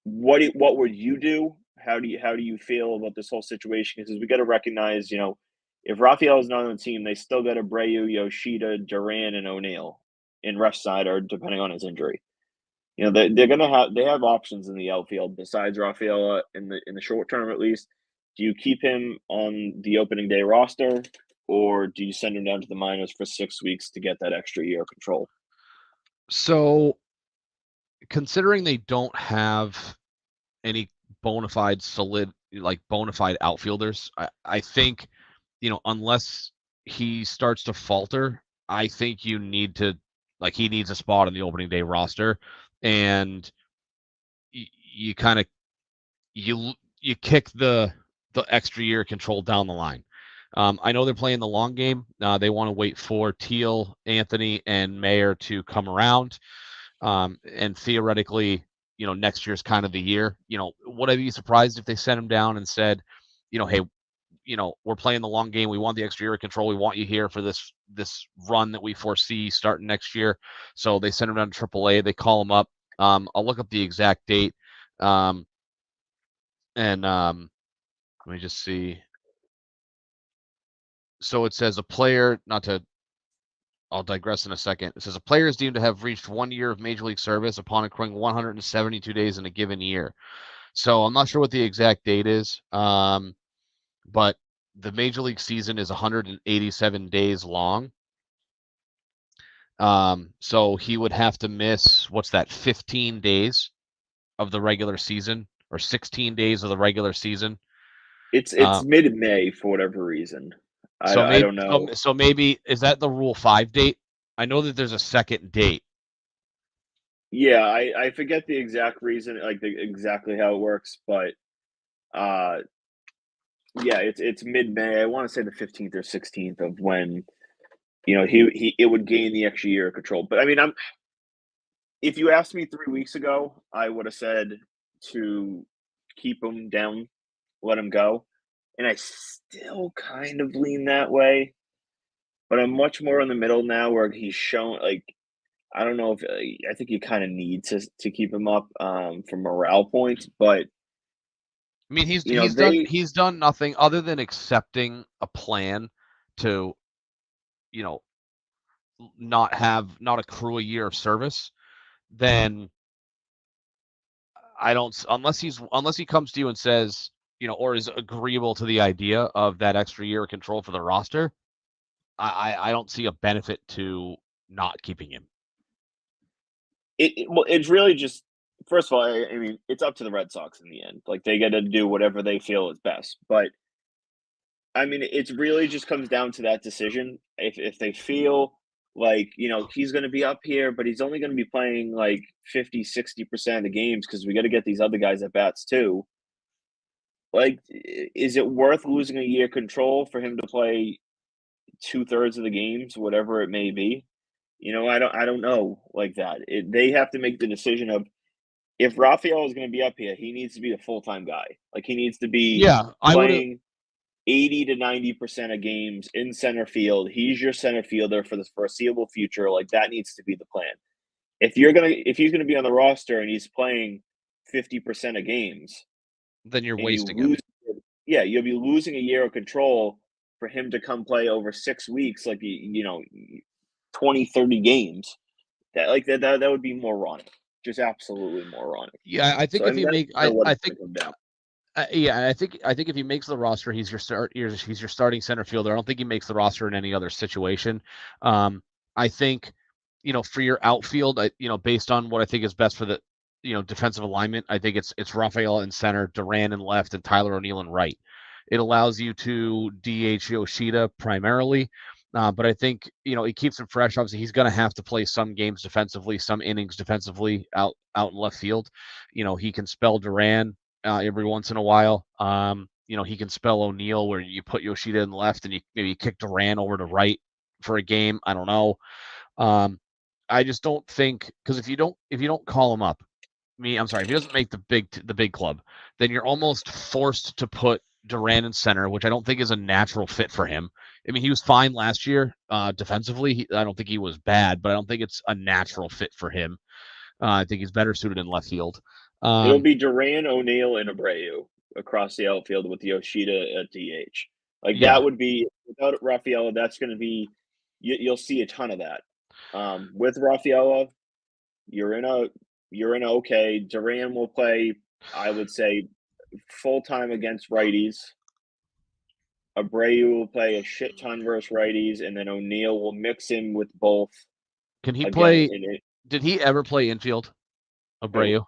What would you do? How do you feel about this whole situation? Because we got to recognize, if Rafael is not on the team, they still got Abreu, Yoshida, Duran, and O'Neill in left side, or depending on his injury. They have options in the outfield besides Rafaela in the short term at least. Do you keep him on the opening day roster, or do you send him down to the minors for 6 weeks to get that extra year of control? So, considering they don't have any bona fide outfielders, I think, unless he starts to falter, I think you need to, he needs a spot on the opening day roster, and you kind of you kick the extra year control down the line. I know they're playing the long game. They want to wait for Teal, Anthony, and Mayer to come around, and theoretically, next year's kind of the year. Would I be surprised if they sent him down and said, hey, we're playing the long game. We want the extra year of control. We want you here for this run that we foresee starting next year. So they send him down to AAA. They call him up. I'll look up the exact date. And let me just see. So it says a player, I'll digress in a second. It says a player is deemed to have reached 1 year of Major League service upon accruing 172 days in a given year. So I'm not sure what the exact date is, but the Major League season is 187 days long. So he would have to miss, 15 days of the regular season, or 16 days of the regular season. It's mid-May for whatever reason. I don't know. So maybe, is that the Rule 5 date? I know that there's a second date. Yeah, I forget the exact reason, exactly how it works, but yeah, it's mid-May. I want to say the 15th or 16th of when it would gain the extra year of control. But I mean, if you asked me 3 weeks ago, I would have said to keep him down, let him go, and I still kind of lean that way. but I'm much more in the middle now where he's shown like I don't know if I think you kind of need to keep him up for morale points, but I mean, they he's done nothing other than accepting a plan to, not accrue a year of service. Then I don't unless he comes to you and says, or is agreeable to the idea of that extra year of control for the roster. I don't see a benefit to not keeping him. well, it's really just first of all, I mean, it's up to the Red Sox in the end. Like they get to do whatever they feel is best, but I mean, it's really just comes down to that decision. If they feel like, he's going to be up here, but he's only going to be playing like 50-60% of the games because we got to get these other guys at bats too. Like, is it worth losing a year control for him to play 2/3 of the games, whatever it may be? I don't know like that. They have to make the decision of if Rafael is going to be up here, he needs to be a full-time guy. Like he needs to be Yeah, I would have. playing 80 to 90% of games in center field. He's your center fielder for the foreseeable future. Like that needs to be the plan. If he's gonna be on the roster and he's playing 50% of games Then you're and you wasting him. lose, yeah, you'll be losing a year of control for him to come play over 6 weeks, like 20, 30 games. That would be moronic. Just absolutely moronic. Yeah, I think So I if mean he that's make, kind of what I it's think, gonna come down. I think if he makes the roster, he's your starting center fielder. I don't think he makes the roster in any other situation. I think, for your outfield, based on what I think is best for the, defensive alignment, I think it's Rafael in center, Duran in left, and Tyler O'Neill in right. It allows you to DH Yoshida primarily. But I think, it keeps him fresh. Obviously, he's going to have to play some games defensively, some innings defensively out in left field. He can spell Duran every once in a while. He can spell O'Neill where you put Yoshida in the left and you maybe kick Duran over to right for a game. I don't know. I just don't think because if you don't call him up, I'm sorry, if he doesn't make the big club, then you're almost forced to put Duran in center, which I don't think is a natural fit for him. I mean, he was fine last year defensively. I don't think he was bad, but I don't think it's a natural fit for him. I think he's better suited in left field. It'll be Duran, O'Neill, and Abreu across the outfield with Yoshida at DH. Like Yeah. that would be without Rafaela. That's going to be you'll see a ton of that. With Rafaela, you're in a okay. Duran will play, I would say, full time against righties. Abreu will play a shit ton versus righties, and then O'Neill will mix in with both. Can he Again, play? Did he ever play infield, Abreu?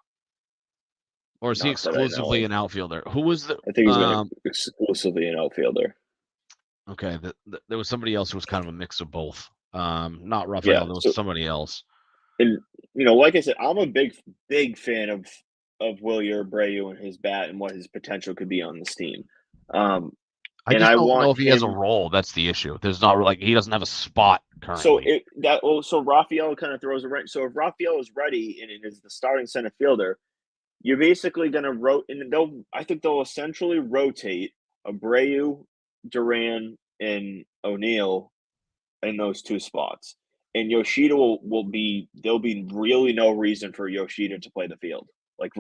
Or is he Not that I know exclusively of. an outfielder? Who was the? I think he's been exclusively an outfielder. Okay, there was somebody else who was kind of a mix of both. Not Rafael. Yeah, There was somebody else. and like I said, I'm a big fan of Wilyer Abreu and his bat and what his potential could be on this team. I And just I don't know want if he has a him. role. That's the issue. There's not like he doesn't have a spot So currently. Rafael kind of throws a right. So if Rafael is ready and is the starting center fielder, you're basically going to rotate, and I think they'll essentially rotate Abreu, Duran, and O'Neill in those two spots. And Yoshida will be there'll be really no reason for Yoshida to play the field. Like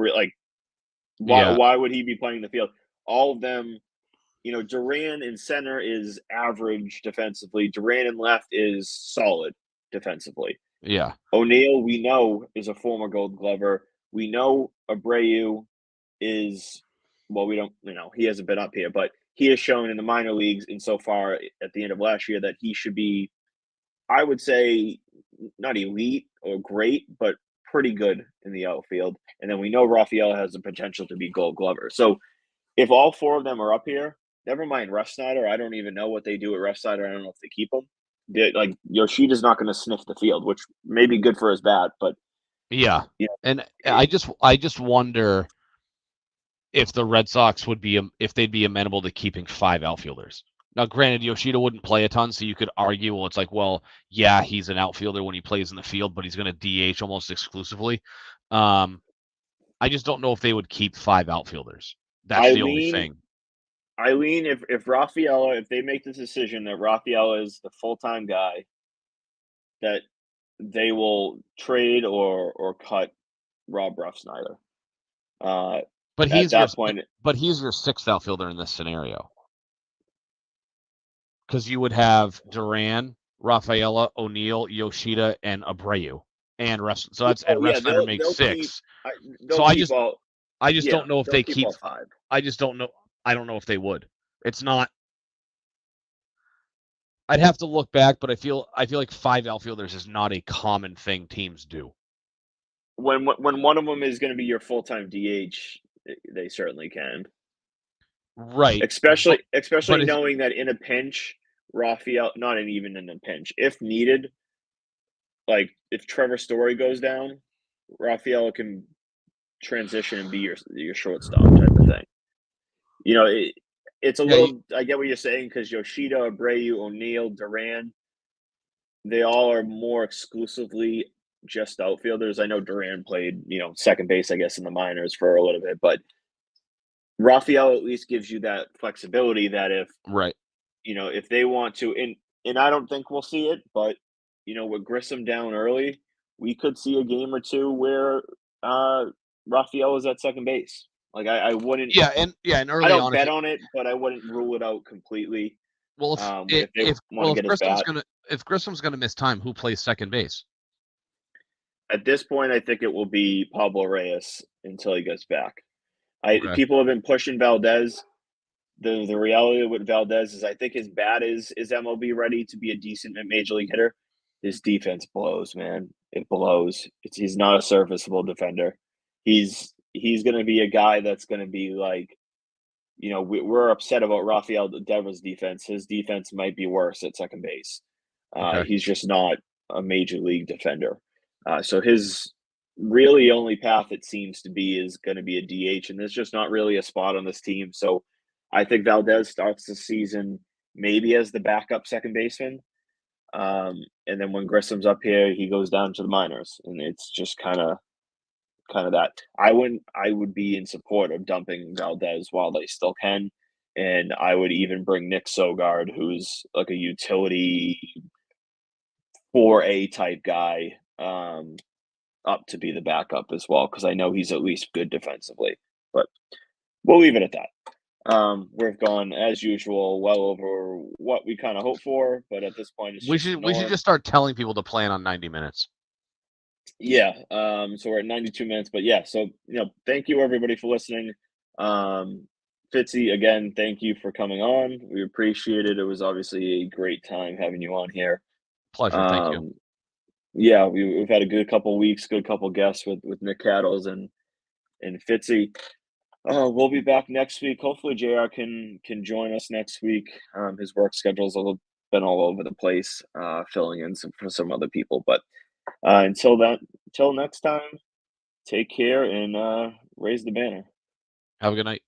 Yeah, why would he be playing the field? All of them, Duran in center is average defensively. Duran in left is solid defensively. yeah, O'Neill, we know, is a former Gold Glover. We know Abreu is, well, we don't, he hasn't been up here, but he has shown in the minor leagues insofar at the end of last year that he should be, I would say, not elite or great, but pretty good in the outfield. And then we know Rafael has the potential to be Gold Glover. So if all four of them are up here, never mind Refsnyder. I don't even know what they do at Refsnyder. I don't know if they keep him. Like Yoshida's not going to sniff the field, which may be good for his bat, but yeah. And I just wonder if the Red Sox if they'd be amenable to keeping 5 outfielders. Now, granted, Yoshida wouldn't play a ton, so you could argue, well, it's like, well, yeah, he's an outfielder when he plays in the field, but he's going to DH almost exclusively. I just don't know if they would keep 5 outfielders. That's the only thing. I lean if Rafaela, if they make the decision that Rafaela is the full-time guy, that they will trade or cut Rob Ruffsnyder. But At that point, but he's your sixth outfielder in this scenario. Because you would have Duran, Rafaela, O'Neill, Yoshida, and Abreu, and Rest. So that's and Refsnyder makes six. I just don't know if they keep all five. I just don't know. I don't know if they would. It's not. I'd have to look back, but I feel like 5 outfielders is not a common thing teams do. When one of them is going to be your full-time DH, they certainly can. Right. Especially knowing that in a pinch, Rafael, not even in a pinch, if needed, like if Trevor Story goes down, Rafael can transition and be your shortstop type of thing. You know, it's a little. I get what you're saying because Yoshida, Abreu, O'Neill, Duran, they all are more exclusively just outfielders. I know Duran played, second base, I guess, in the minors for a little bit, but Rafael at least gives you that flexibility that if they want to, and I don't think we'll see it, but with Grissom down early, we could see a game or two where Rafael is at second base. Like I wouldn't. And early I don't on, bet on it, but I wouldn't rule it out completely. Well, if Grissom's gonna miss time, who plays second base? At this point, I think it will be Pablo Reyes until he gets back. People have been pushing Valdez. The reality with Valdez is I think as bad as is MLB ready to be a decent major league hitter, his defense blows, man. It blows. He's not a serviceable defender. He's going to be a guy that's going to be like, we're upset about Rafael Devers' defense. His defense might be worse at second base. He's just not a major league defender. So his really only path, it seems to be, is going to be a DH, and there's just not really a spot on this team. So I think Valdez starts the season maybe as the backup second baseman. And then when Grissom's up here, he goes down to the minors, and it's just kind of that. I would be in support of dumping Valdez while they still can, and I would even bring Nick Sogard, who's like a utility 4A type guy, up to be the backup as well, because I know he's at least good defensively. But we'll leave it at that. We've gone as usual well over what we kind of hoped for, but at this point, we should just start telling people to plan on 90 minutes. Yeah. So we're at 92 minutes, but yeah. So thank you everybody for listening. Fitzy, again, thank you for coming on. We appreciate it. It was obviously a great time having you on here. Pleasure. Thank you. Yeah, we've had a good couple weeks, good couple guests with Nick Cattles and Fitzy. We'll be back next week. Hopefully JR can join us next week. His work schedule's been all over the place, filling in for some other people. But until next time, take care and raise the banner. Have a good night.